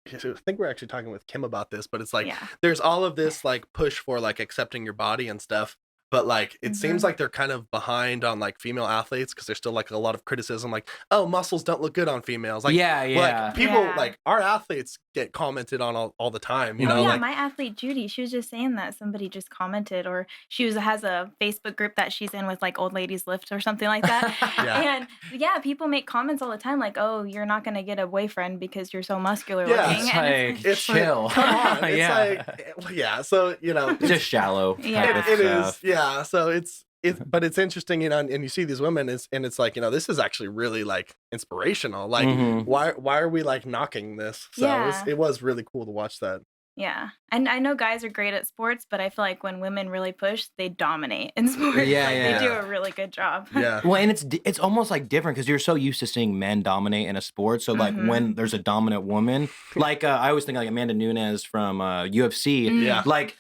D: I think we're actually talking with Kim about this, but it's like there's all of this like push for like accepting your body and stuff, but like it seems like they're kind of behind on like female athletes because there's still like a lot of criticism, like, oh, muscles don't look good on females. Like like people like our athletes get commented on all the time, you know.
E: Yeah,
D: like,
E: my athlete Judy, she was just saying that somebody just commented, or she has a Facebook group that she's in with like old ladies lift or something like that. And people make comments all the time like, oh, you're not gonna get a boyfriend because you're so muscular looking.
A: It's chill.
D: Like, come on. It's like, so you know,
A: it's just shallow.
E: Yeah,
D: it is. Yeah, so but it's interesting, you know, and you see these women, and it's like, you know, this is actually really like inspirational. Like, why are we like knocking this? So it was really cool to watch that.
E: Yeah, and I know guys are great at sports, but I feel like when women really push, they dominate in sports. They do a really good job.
D: Yeah.
A: Well, and it's almost like different because you're so used to seeing men dominate in a sport. So like when there's a dominant woman, like I always think like Amanda Nunes from UFC. Like.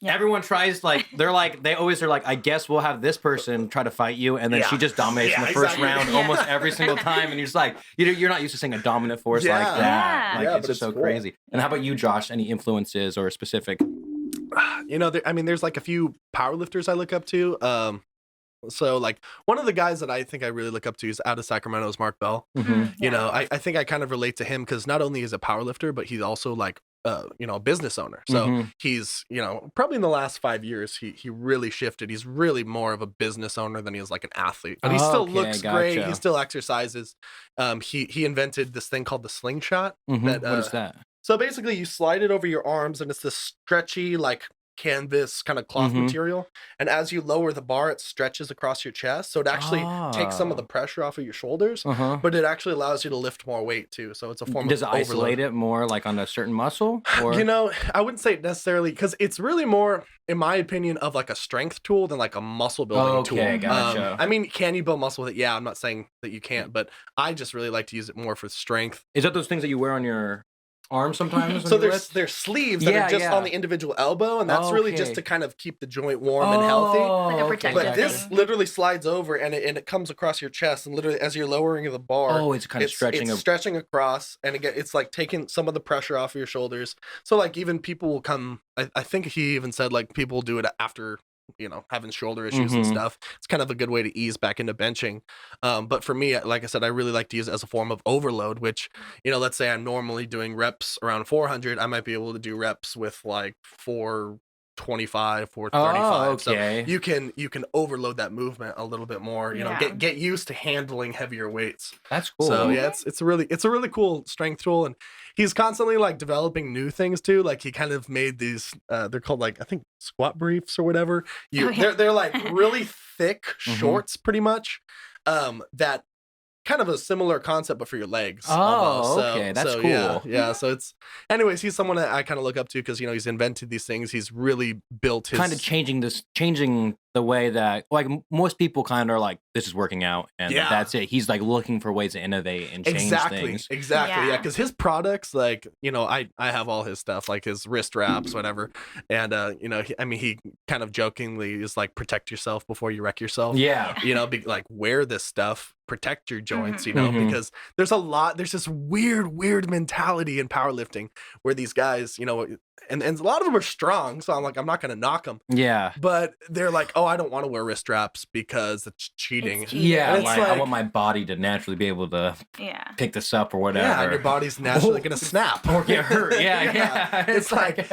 A: Yeah. Everyone tries they always are like, I guess we'll have this person try to fight you, and then she just dominates in the first round almost every single time, and you're just like, you're not used to seeing a dominant force like that. Like it's just so cool. Crazy. And how about you, Josh? Any influences or specific?
D: You know, there's like a few powerlifters I look up to. So like one of the guys that I think I really look up to is out of Sacramento is Mark Bell. You know, I think I kind of relate to him because not only is a powerlifter, but he's also like you know, a business owner. So he's, you know, probably in the last 5 years, he really shifted. He's really more of a business owner than he is like an athlete. But he still looks great. He still exercises. He invented this thing called the slingshot.
A: What is that?
D: So basically you slide it over your arms and it's this stretchy, like canvas kind of cloth material, and as you lower the bar it stretches across your chest, so it actually takes some of the pressure off of your shoulders, but it actually allows you to lift more weight too, so it's a form
A: does
D: of
A: it isolate it more like on a certain muscle, or?
D: You know, I wouldn't say it necessarily, because it's really more, in my opinion, of like a strength tool than like a muscle building tool.
A: Gotcha.
D: I mean, can you build muscle with it? Yeah, I'm not saying that you can't, but I just really like to use it more for strength.
A: Is that those things that you wear on your arm sometimes?
D: So there's sleeves that are just on the individual elbow, and that's really just to kind of keep the joint warm and healthy.
E: Like a protective
D: But this literally slides over and it comes across your chest, and literally as you're lowering the bar,
A: it's kind of stretching.
D: It's stretching across, and again, it's like taking some of the pressure off of your shoulders. So like even people will come. I think he even said like people do it after, you know, having shoulder issues and stuff. It's kind of a good way to ease back into benching. But for me, like I said, I really like to use it as a form of overload, which, you know, let's say I'm normally doing reps around 400. I might be able to do reps with like 25 or 35.
A: Okay.
D: So you can overload that movement a little bit more, you know, get used to handling heavier weights.
A: That's cool.
D: So yeah, it's a really cool strength tool, and he's constantly like developing new things too. Like he kind of made these they're called like I think squat briefs or whatever. They're like really thick shorts pretty much. That kind of a similar concept, but for your legs.
A: Oh, okay, that's cool.
D: Yeah. So it's, anyways, he's someone that I kind of look up to because, you know, he's invented these things. He's really built his
A: kind of changing the way that like most people kind of are like, this is working out and that's it. He's like looking for ways to innovate and change things.
D: Exactly. Yeah. Because his products, like, you know, I have all his stuff, like his wrist wraps, whatever. And, you know, he kind of jokingly is like, protect yourself before you wreck yourself.
A: Yeah.
D: You know, like wear this stuff, protect your joints, you know, because there's this weird mentality in powerlifting where these guys, you know, and a lot of them are strong. So I'm like, I'm not going to knock them.
A: Yeah.
D: But they're like, oh, I don't want to wear wrist wraps because it's cheating.
A: Yeah. Like, I want my body to naturally be able to pick this up or whatever.
D: Yeah. And your body's naturally going to snap
A: or get hurt. Yeah.
D: It's like,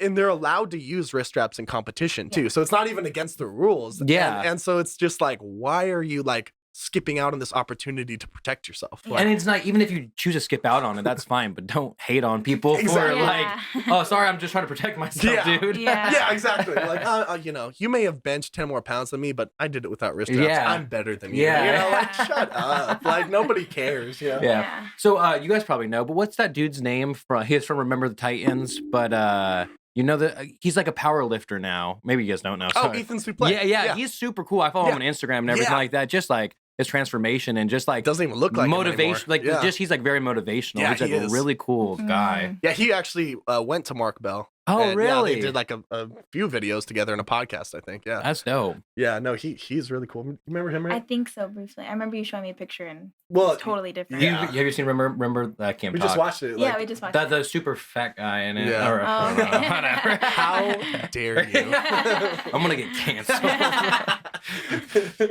D: and they're allowed to use wrist straps in competition too. So it's not even against the rules.
A: Yeah.
D: And so it's just like, why are you like skipping out on this opportunity to protect yourself?
A: Like, and it's not, even if you choose to skip out on it, that's fine, but don't hate on people for like, oh, sorry, I'm just trying to protect myself, dude.
D: Yeah, exactly. Like, you know, you may have benched 10 more pounds than me, but I did it without wrist straps. I'm better than you. You know, like, shut up. Like, nobody cares. You know?
A: Yeah. So you guys probably know, but what's that dude's name? He's from Remember the Titans, but you know that he's like a power lifter now. Maybe you guys don't know.
D: Sorry. Oh, Ethan Suplee.
A: Yeah. He's super cool. I follow him on Instagram and everything like that. Just like his transformation and just like
D: doesn't even look like
A: motivation. Like just he's like very motivational. He's like a really cool guy.
D: Yeah, he actually went to Mark Bell.
A: Oh, really?
D: Yeah, they did like a few videos together in a podcast, I think. Yeah,
A: that's dope.
D: Yeah, no, he's really cool. You remember him, right?
E: I think so, briefly. I remember you showing me a picture and it's totally different.
A: Have you seen Remember that Camp
D: We
A: Talk?
D: just watched it.
E: Like, we just watched it.
A: The super fat guy in it.
D: Yeah.
A: Whatever.
D: How dare you?
A: I'm gonna get canceled.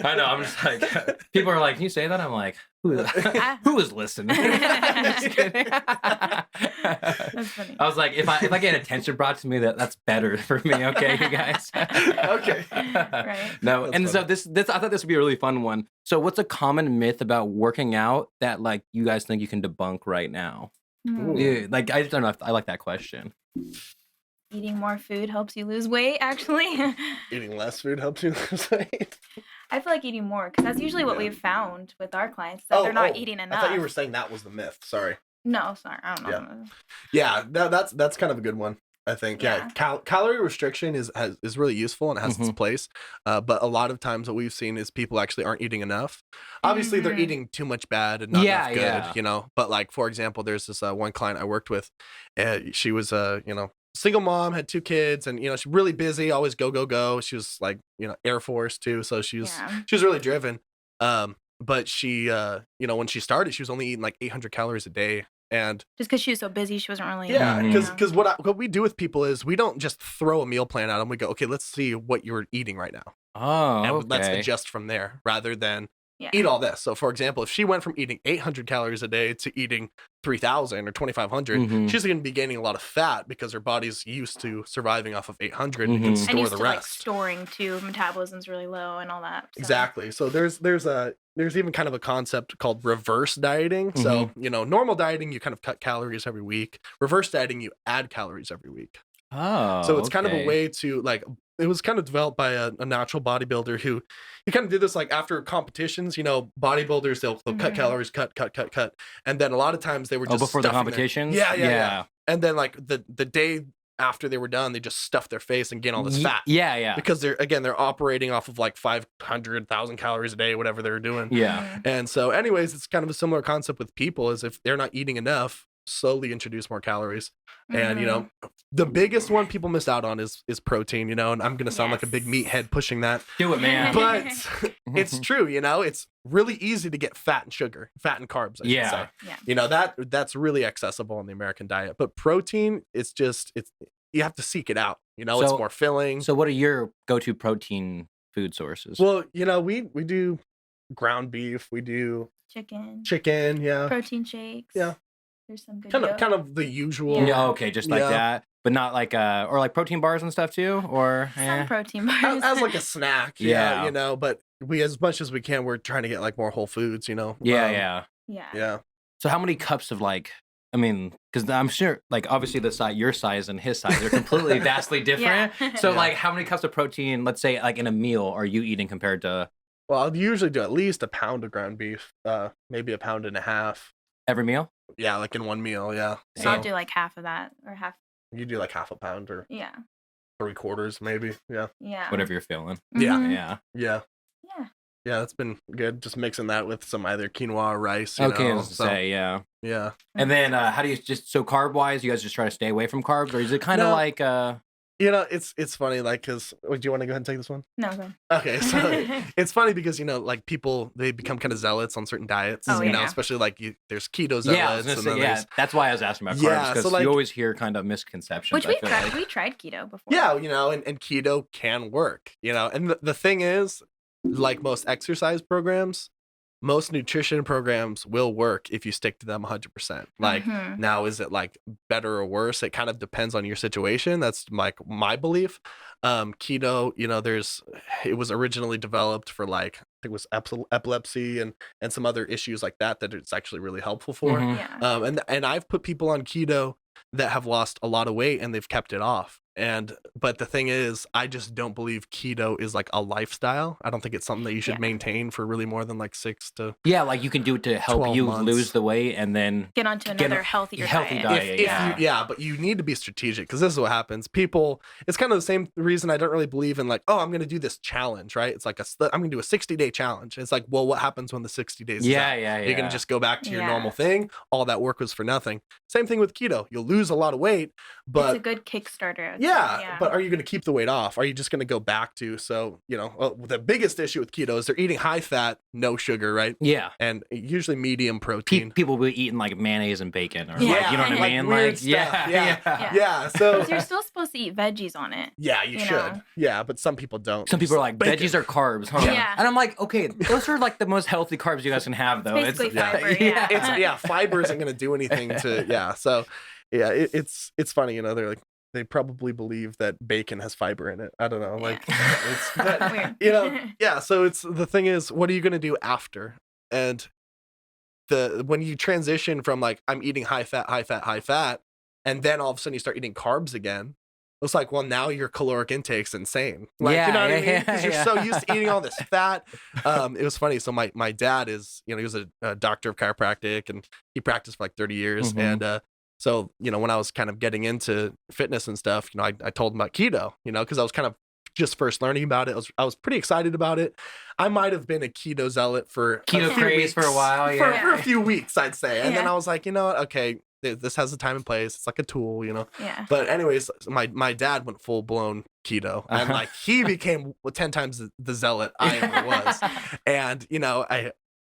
A: I know. I'm just like, people are like, can you say that? I'm like, who is listening? I'm just kidding.
E: That's funny.
A: I was like, if I get attention brought to me, that's better for me. Okay, you guys.
D: Okay.
E: Right.
A: No,
D: that's
A: and
D: funny.
A: so this I thought this would be a really fun one. So, what's a common myth about working out that like you guys think you can debunk right now? Yeah, like I just don't know if I like that question.
E: Eating more food helps you lose weight, actually.
D: Eating less food helps you lose weight.
E: I feel like eating more because that's usually what we've found with our clients, that they're not eating enough.
D: I thought you were saying that was the myth. Sorry.
E: No, sorry. I don't know.
D: Yeah, that's kind of a good one, I think. Yeah, calorie restriction is really useful and it has its place. But a lot of times what we've seen is people actually aren't eating enough. Obviously, they're eating too much bad and not enough good, you know. But like, for example, there's this one client I worked with. She was, you know, single mom, had 2 kids, and you know, she's really busy, always go. She was like, you know, Air Force too, so she was really driven. But she, you know, when she started, she was only eating like 800 calories a day, and
E: just because she was so busy, she wasn't really.
D: Because what we do with people is we don't just throw a meal plan at them. We go, okay, let's see what you're eating right now.
A: Oh,
D: and let's adjust from there rather than eat all this. So, for example, if she went from eating 800 calories a day to eating 3,000 or 2,500, she's going to be gaining a lot of fat because her body's used to surviving off of 800 and can store the rest.
E: Like storing too, metabolism's really low and all that. So.
D: Exactly. So there's even kind of a concept called reverse dieting. So, you know, normal dieting, you kind of cut calories every week. Reverse dieting, you add calories every week.
A: Oh,
D: so it's kind of a way to like, it was kind of developed by a natural bodybuilder who he kind of did this like after competitions, you know, bodybuilders, they'll cut calories, cut. And then a lot of times they were just
A: before the competitions.
D: Yeah. And then like the day after they were done, they just stuffed their face and gain all this fat.
A: Yeah.
D: Because they're operating off of like 500,000 calories a day, whatever they're doing.
A: Yeah.
D: And so anyways, it's kind of a similar concept with people is if they're not eating enough, slowly introduce more calories. And you know, the biggest one people miss out on is protein, you know, and I'm gonna sound like a big meathead pushing that.
A: Do it, man.
D: But it's true, you know, it's really easy to get fat and carbs, I should say.
E: Yeah.
D: You know, that's really accessible in the American diet. But protein, it's you have to seek it out. You know, it's more filling.
A: So what are your go-to protein food sources?
D: Well, you know, we do ground beef, we do chicken,
E: protein shakes.
D: Yeah.
E: There's some good
D: kind of the usual.
A: Yeah, okay, just like that. but not like or like protein bars and stuff too, or
E: Some protein bars.
D: as like a snack.
A: Yeah.
D: You know, but we, as much as we can, we're trying to get like more whole foods, you know.
A: yeah.
D: Yeah.
A: So how many cups of like, I mean, because I'm sure, like, obviously your size and his size are completely vastly different.
E: Yeah.
A: So,
D: Yeah.
A: like, how many cups of protein, let's say, like, in a meal are you eating compared to
D: Well, I'll usually do at least a pound of ground beef, maybe a pound and a half.
A: every meal?
D: Yeah, like in one meal. Yeah.
E: So I'll do like half of that or half.
D: You do like half a pound or
E: Yeah.
D: 3/4, maybe. Yeah.
E: Yeah.
A: Whatever you're feeling.
D: Yeah.
E: Mhm.
A: Yeah.
D: Yeah.
E: Yeah.
D: Yeah, that's been good. Just mixing that with some either quinoa or rice. You
A: Okay, I
D: know?
A: was to say, yeah.
D: Yeah.
A: And then how do you so carb wise, you guys just try to stay away from carbs, or is it kind of
D: No.
A: like
D: You know, it's funny, like, because do you want to go ahead and take this one?
E: No, go.
D: Okay, so it's funny because, you know, like people, they become kind of zealots on certain diets,
E: Oh,
D: you know,
E: yeah.
D: especially like there's keto zealots.
A: yeah, I was gonna
D: and
A: say,
D: then
A: yeah,
D: there's,
A: that's why I was asking about carbs,
D: Yeah, so,
A: because
D: like-
A: you always hear kind of misconceptions.
E: Which
A: I feel like.
E: we tried keto before.
D: yeah, you know, and keto can work, you know, and the thing is, like most exercise programs, most nutrition programs will work if you stick to them 100%. Like,
E: Mhm.
D: now, is it like better or worse? It kind of depends on your situation. That's like my belief. Keto, you know, it was originally developed for like, I think it was epilepsy and some other issues like that it's actually really helpful for.
A: Mhm.
E: Yeah.
D: And I've put people on keto that have lost a lot of weight and they've kept it off. But the thing is, I just don't believe keto is like a lifestyle. I don't think it's something that you should
E: Yeah.
D: maintain for really more than like 6 to
A: Yeah, like you can do it to help
D: 12
A: you
D: months.
A: lose the weight and then
E: Get onto
A: Get
E: another
A: a
E: healthier
A: healthy
E: diet.
A: diet.
D: if
A: yeah.
D: but you need to be strategic, because this is what happens. People, it's kind of the same reason I don't really believe in like, oh, I'm going to do this challenge, right? It's like I'm going to do a 60-day challenge. It's like, well, what happens when the 60 days is
A: Yeah,
D: up?
A: yeah,
D: You're going
A: yeah.
D: to just go back to your
E: Yeah.
D: normal thing. All that work was for nothing. Same thing with keto. You'll lose a lot of weight,
E: It's a
D: but
E: good Kickstarter. I would say.
D: yeah, but are you going to keep the weight off? Are you just going to go back to, so, you know, the biggest issue with keto is they're eating high fat, no sugar, right?
A: Yeah.
D: And usually medium protein.
A: People will be eating like mayonnaise and bacon, or
E: Yeah.
A: like, you know what I
E: Like
A: mean?
D: weird
A: Like,
D: stuff.
A: yeah,
D: Yeah.
A: yeah.
D: Yeah, so
E: Because you're still supposed to eat veggies on it.
D: yeah, you
E: you
D: should.
E: know.
D: Yeah, but some people don't.
A: Some people are like,
D: bacon.
A: veggies are carbs, huh?
E: Yeah.
A: And I'm like, okay, those are like the most healthy carbs you guys can have, though.
E: Basically fiber, yeah.
D: It's fiber isn't going to do anything to so yeah, it's funny, you know, they probably believe that bacon has fiber in it. I don't know, like it's but,
E: Weird.
D: you know, yeah, so it's the thing is, what are you going to do after? And when you transition from like, I'm eating high fat, and then all of a sudden you start eating carbs again, it's like, well, now your caloric intake's insane. Like,
A: Yeah,
D: you know what I
A: yeah,
D: mean? Because you're
A: yeah.
D: so used to eating all this fat. It was funny. So my dad is, you know, he was a doctor of chiropractic, and he practiced for like 30 years.
A: Mhm.
D: And so, you know, when I was kind of getting into fitness and stuff, you know, I told him about keto, you know, because I was kind of just first learning about it. I was pretty excited about it. I might have been a keto zealot for
A: Keto
D: a few
A: craze
D: weeks,
A: for a while,
D: for
A: yeah.
D: a few weeks, I'd say. And then
E: Yeah.
D: I was like, you know what? Okay, this has a time and place. It's like a tool, you know.
E: Yeah.
D: But anyways, my dad went full blown keto, and like he became 10 times the zealot I ever was. And you know,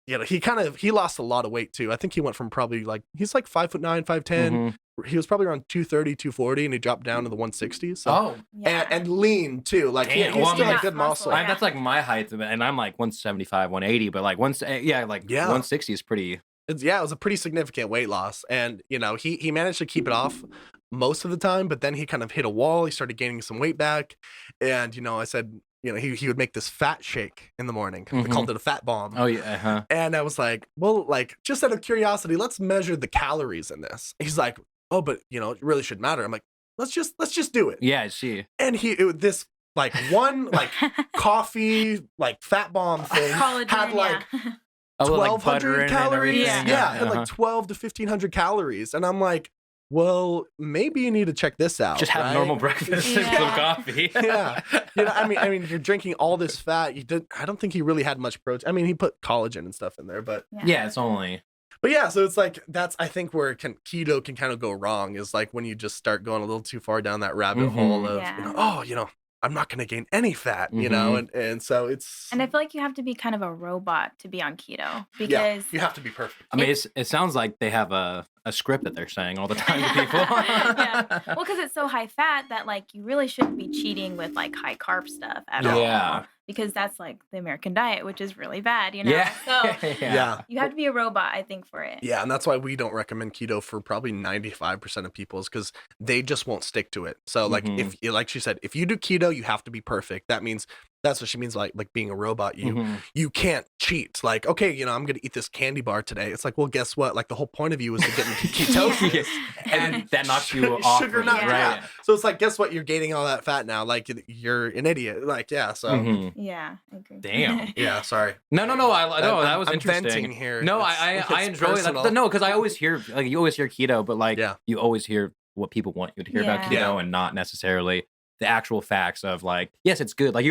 D: he lost a lot of weight too. I think he went from probably like, he's like 5'9", 5'10".
A: Mhm.
D: He was probably around 230, 240, and he dropped down to the 160s. So.
A: Oh,
E: Yeah.
D: And lean too. Like
A: Damn,
D: he
A: well, I
D: still
A: mean,
D: had good muscle.
E: muscle.
A: that's like my height, and I'm like 175, 180, but like 160 is pretty.
D: It was a pretty significant weight loss. And, you know, he managed to keep it off most of the time, but then he kind of hit a wall. He started gaining some weight back. And, you know, I said, you know, he would make this fat shake in the morning. We
A: Mhm.
D: called it a fat bomb.
A: Oh, yeah. Uh-huh.
D: And I was like, well, like, just out of curiosity, let's measure the calories in this. He's like, oh, but, you know, it really should matter. I'm like, let's just do it.
A: Yeah, I see.
D: And this like one like coffee like fat bomb thing
E: Collagen,
D: had like
E: yeah.
A: Oh, with, like, butter
D: 1,200
A: in it and
D: calories.
A: everything.
D: Yeah, it had
A: Uh-huh.
D: like 12 to 1,500 calories. And I'm like, well, maybe you need to check this out.
A: Just have
D: right?
A: normal breakfast and
E: Yeah.
A: some coffee.
D: Yeah. You know, I mean, you're drinking all this fat. I don't think he really had much protein. I mean, he put collagen and stuff in there, but
A: Yeah, it's only.
D: yeah, so it's like, that's, I think, where keto can kind of go wrong, is like when you just start going a little too far down that rabbit
A: Mhm.
D: hole of,
E: Yeah.
D: you know, oh, you know, I'm not going to gain any fat, you know, and so it's,
E: And I feel like you have to be kind of a robot to be on keto
D: yeah,
E: because
D: you have to be perfect.
A: I mean, it sounds like they have a script that they're saying all the time to people.
E: yeah. Well, because it's so high fat that like you really shouldn't be cheating with like high carb stuff at all.
A: Yeah.
E: because that's like the American diet, which is really bad, you know?
A: Yeah.
E: So
D: Yeah.
E: you have to be a robot, I think, for it.
D: Yeah, and that's why we don't recommend keto for probably 95% of people is because they just won't stick to it. So like if like she said, if you do keto, you have to be perfect. That means that's what she means like being a robot. You can't cheat. Like, okay, you know, I'm gonna eat this candy bar today. It's like, well, guess what? Like the whole point of you is to get into ketosis.
A: And that knocks you off.
D: Sugar
A: of it,
D: not
A: right?
D: yeah. So it's like, guess what? You're gaining all that fat now. Like you're an idiot. Like, yeah. So
E: Yeah, I agree.
A: Damn.
D: yeah, sorry.
A: No, that was
D: I'm
A: interesting.
D: venting here.
A: No,
D: It's
A: I enjoy
D: personal.
A: that. No, because I always hear like you always hear keto, but like
D: Yeah.
A: you always hear what people want you to hear about keto,
E: Yeah.
A: and not necessarily the actual facts of like, yes, it's good. Like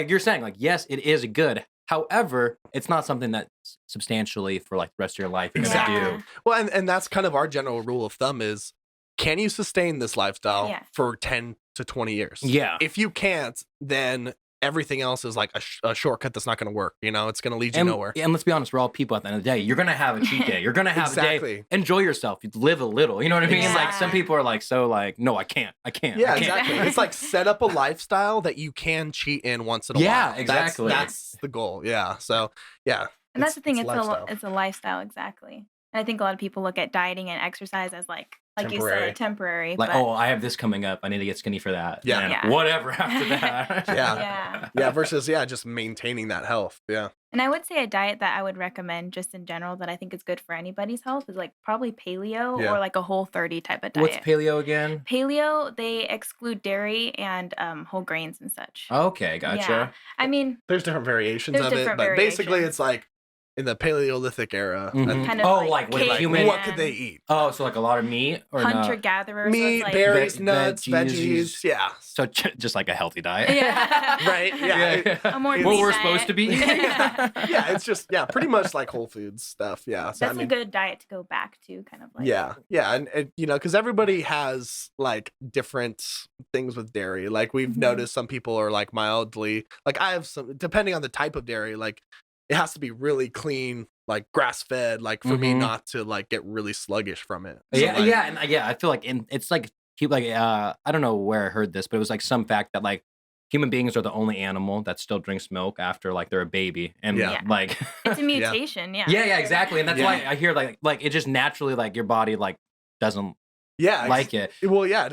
A: you're saying, like, yes, it is good. However, it's not something that's substantially for like the rest of your life you're
E: Exactly.
A: gonna do.
D: Well, and that's kind of our general rule of thumb is, can you sustain this lifestyle
E: Yeah.
D: for 10 to 20 years?
A: Yeah.
D: If you can't, then everything else is like a shortcut that's not going to work. You know, it's going to lead you nowhere.
A: And let's be honest, we're all people at the end of the day. You're gonna have a cheat day. You're gonna have a
D: Exactly.
A: day. Enjoy yourself. You live a little. You know what I mean?
E: Yeah.
A: Like some people are like so like, no, I can't.
D: Yeah,
A: I can't.
D: exactly. It's like set up a lifestyle that you can cheat in once in a while.
A: Yeah, exactly.
D: That's the goal. Yeah. So, yeah.
E: And that's the thing, it's
D: lifestyle.
E: it's a lifestyle, exactly. And I think a lot of people look at dieting and exercise as like
D: Temporary.
E: you said, temporary.
A: Like,
E: but
A: oh, I have this coming up. I need to get skinny for that.
D: Yeah.
A: And
E: Yeah.
A: whatever after that.
D: Yeah. Yeah. Versus, just maintaining that health. Yeah.
E: And I would say a diet that I would recommend just in general that I think is good for anybody's health is like probably paleo
D: Yeah.
E: or like a Whole30 type of diet.
A: What's paleo again?
E: Paleo, they exclude dairy and whole grains and such.
A: Okay, gotcha.
E: Yeah. I mean,
D: There's different variations
E: There's
D: of it,
E: different
D: but basically
E: variations.
D: it's like in the Paleolithic era.
A: Mhm.
E: Kind of
A: Oh,
E: like
A: like what
E: caveman.
A: human?
D: What could they eat?
A: Oh, so like a lot of meat or
E: hunter
A: no?
E: gatherer.
D: Meat,
E: so it's like,
D: berries,
A: Ve-
D: nuts,
A: veggies.
D: veggies. Yeah.
A: So just like a healthy diet.
E: Yeah.
D: Right. Yeah.
E: A more
A: what
E: clean
A: we're
E: diet.
A: supposed to be.
D: Yeah. It's just pretty much like Whole Foods stuff. Yeah. So
E: That's a good diet to go back to, kind of like.
D: Yeah, and you know, because everybody has like different things with dairy. Like we've
E: Mhm.
D: noticed some people are like mildly, like I have some, depending on the type of dairy, like it has to be really clean, like grass fed, like for me
A: Mhm.
D: not to like get really sluggish from it. So,
A: Yeah,
D: like,
A: yeah, and I feel like it's like I don't know where I heard this, but it was like some fact that like human beings are the only animal that still drinks milk after like they're a baby, and
D: Yeah.
A: like
E: It's a mutation. Yeah.
A: yeah, exactly, and that's
D: Yeah.
A: why I hear like it just naturally like your body like doesn't
D: yeah,
A: like it.
D: Well, yeah,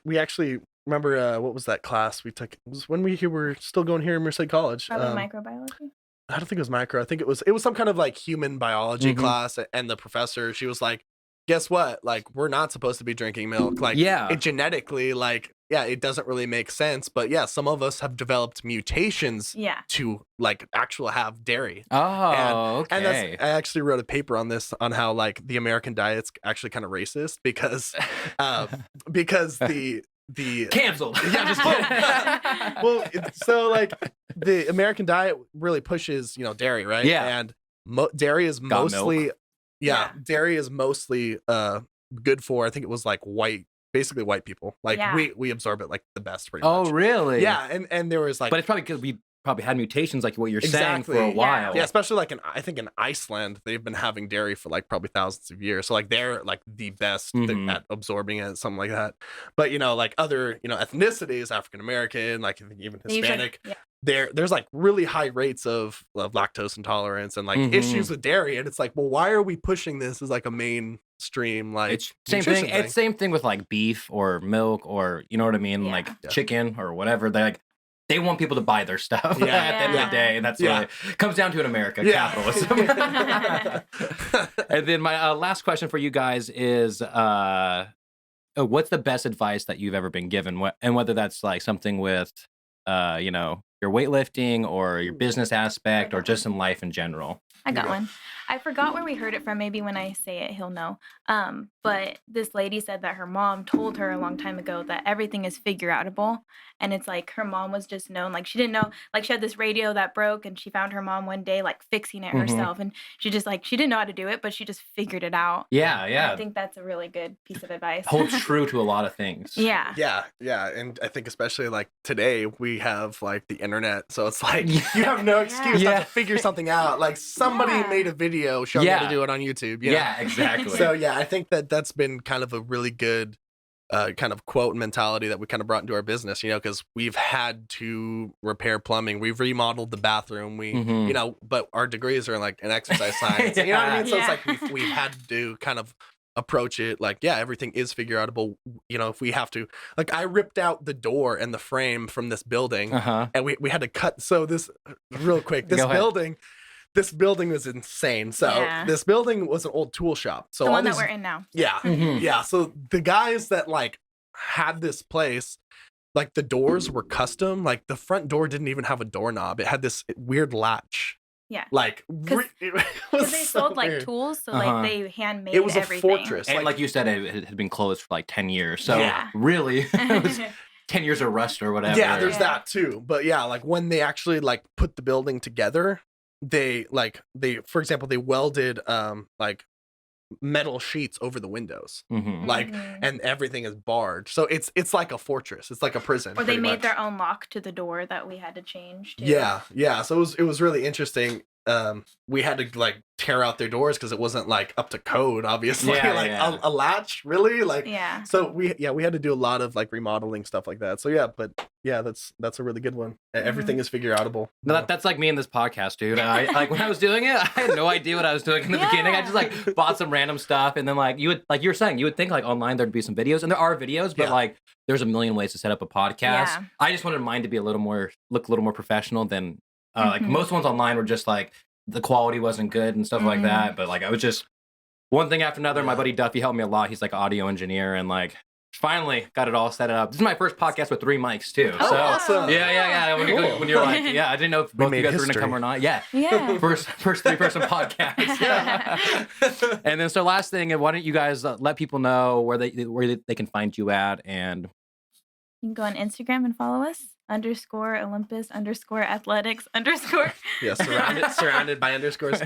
D: we actually remember what was that class we took? It was when we were still going here in Merced College.
E: Probably microbiology.
D: I don't think it was micro. I think it was some kind of like human biology
A: Mhm.
D: class, and the professor, she was like, guess what? Like, we're not supposed to be drinking milk. Like,
A: Yeah.
D: it genetically, like, yeah, it doesn't really make sense. But yeah, some of us have developed mutations
E: Yeah.
D: to like actually have dairy.
A: Oh, okay.
D: And I actually wrote a paper on this, on how like the American diet's actually kind of racist because the
A: Canceled.
D: yeah, just well, so like the American diet really pushes, dairy, right?
A: Yeah.
D: And dairy is
A: Got
D: mostly,
A: milk.
E: Yeah.
D: dairy is mostly good for, I think it was like basically white people. Like
E: Yeah.
D: we absorb it like the best, pretty
A: Oh,
D: much.
A: really?
D: Yeah, and there was like,
A: But it's probably because we probably had mutations like what you're saying for a
D: Exactly.
A: while.
D: yeah, especially like I think in Iceland, they've been having dairy for like probably thousands of years. So like they're like the best
A: Mhm.
D: at absorbing it, something like that. But like other ethnicities, African American, like I think even
E: Asian,
D: Hispanic,
E: yeah.
D: there's like really high rates of lactose intolerance and like
A: Mhm.
D: issues with dairy. And it's like, well, why are we pushing this as like a mainstream like
A: It's same thing.
D: nutrition
A: It's same thing with like beef or milk or you know what I mean,
E: Yeah.
A: like
D: Yeah.
A: chicken or whatever. They want people to buy their stuff
D: Yeah.
A: at the end of
E: Yeah.
A: the day, and that's
D: Yeah.
A: what it comes down to in America,
D: Yeah.
A: capitalism. And then my last question for you guys is, what's the best advice that you've ever been given, and whether that's like something with, your weightlifting or your business aspect or just in life in general.
E: I got
D: Yeah.
E: one. I forgot where we heard it from. Maybe when I say it, he'll know. But this lady said that her mom told her a long time ago that everything is figure outable. And it's like her mom was just known. Like she didn't know, like she had this radio that broke and she found her mom one day like fixing it
A: Mhm.
E: herself. And she just like, she didn't know how to do it, but she just figured it out.
A: Yeah,
E: And
A: yeah.
E: I think that's a really good piece of advice.
A: Holds true to a lot of things.
E: Yeah.
D: Yeah, and I think especially like today we have like the internet, so it's like you have no excuse
A: Yeah.
D: not to figure something out. Like somebody
E: Yeah.
D: made a video showing how
A: Yeah.
D: to do it on YouTube. You know?
A: Yeah, exactly.
D: So yeah, I think that's been kind of a really good kind of quote mentality that we kind of brought into our business, because we've had to repair plumbing. We've remodeled the bathroom. But our degrees are in like an exercise science. You know what I mean? So it's like we've had to kind of approach it like, everything is figure outable. If we have to, like, I ripped out the door and the frame from this building and we had to cut. So this real quick, this building was insane. So this building was an old tool shop. So
E: the one that we're in now.
D: Yeah. Yeah. So the guys that like had this place, like the doors were custom. Like the front door didn't even have a doorknob. It had this weird latch.
E: Yeah.
D: Like,
E: because they sold like tools, so like they handmade
D: it was
E: everything.
D: A fortress.
A: And like you said, it had been closed for like 10 years. So really, it was 10 years of rust or whatever.
D: Yeah, there's that too. But like when they actually like put the building together, they for example, they welded like metal sheets over the windows, and everything is barred. So it's like a fortress. It's like a prison.
E: Or they made their own lock to the door that we had to change too.
D: Yeah. So it was really interesting. We had to like tear out their doors because it wasn't like up to code, obviously. A latch, really? Like So we had to do a lot of like remodeling stuff like that. So that's a really good one. Everything is figure outable.
A: No, that's like me in this podcast, dude. I like when I was doing it, I had no idea what I was doing in the beginning. I just like bought some random stuff, and then like you were saying, you would think like online there'd be some videos, and there are videos, but like there's a million ways to set up a podcast. Yeah. I just wanted mine to be look a little more professional than like most ones online were just like the quality wasn't good and stuff like that. But like I was just one thing after another. My buddy Duffy helped me a lot. He's like an audio engineer, and like finally got it all set up. This is my first podcast with 3 mics too.
D: Oh,
A: so
D: awesome.
A: Yeah. When you're like, I didn't know if both you guys were gonna come or not. Yeah. First 3-person podcast. Yeah. And then so last thing, why don't you guys let people know where they can find you at? And
E: you can go on Instagram and follow us _Olympus _Athletics _
D: Yeah, surrounded by underscores.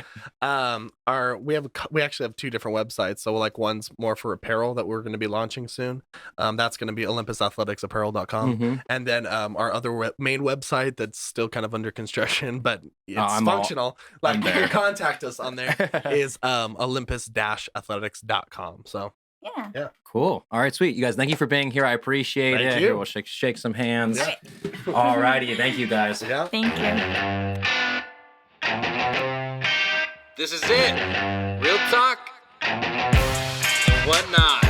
D: We actually have 2 different websites. So like one's more for apparel that we're going to be launching soon. That's going to be OlympusAthleticsApparel.com. And then our other main website that's still kind of under construction, but it's functional. Like you can contact us on there is Olympus-Athletics.com. So yeah.
A: Cool. All right, sweet. You guys, thank you for being here. I appreciate it.
D: Thank you.
A: Here, we'll shake some hands.
E: Okay.
A: All righty. Thank you, guys.
D: Yeah.
E: Thank
B: This is it. Real talk and whatnot.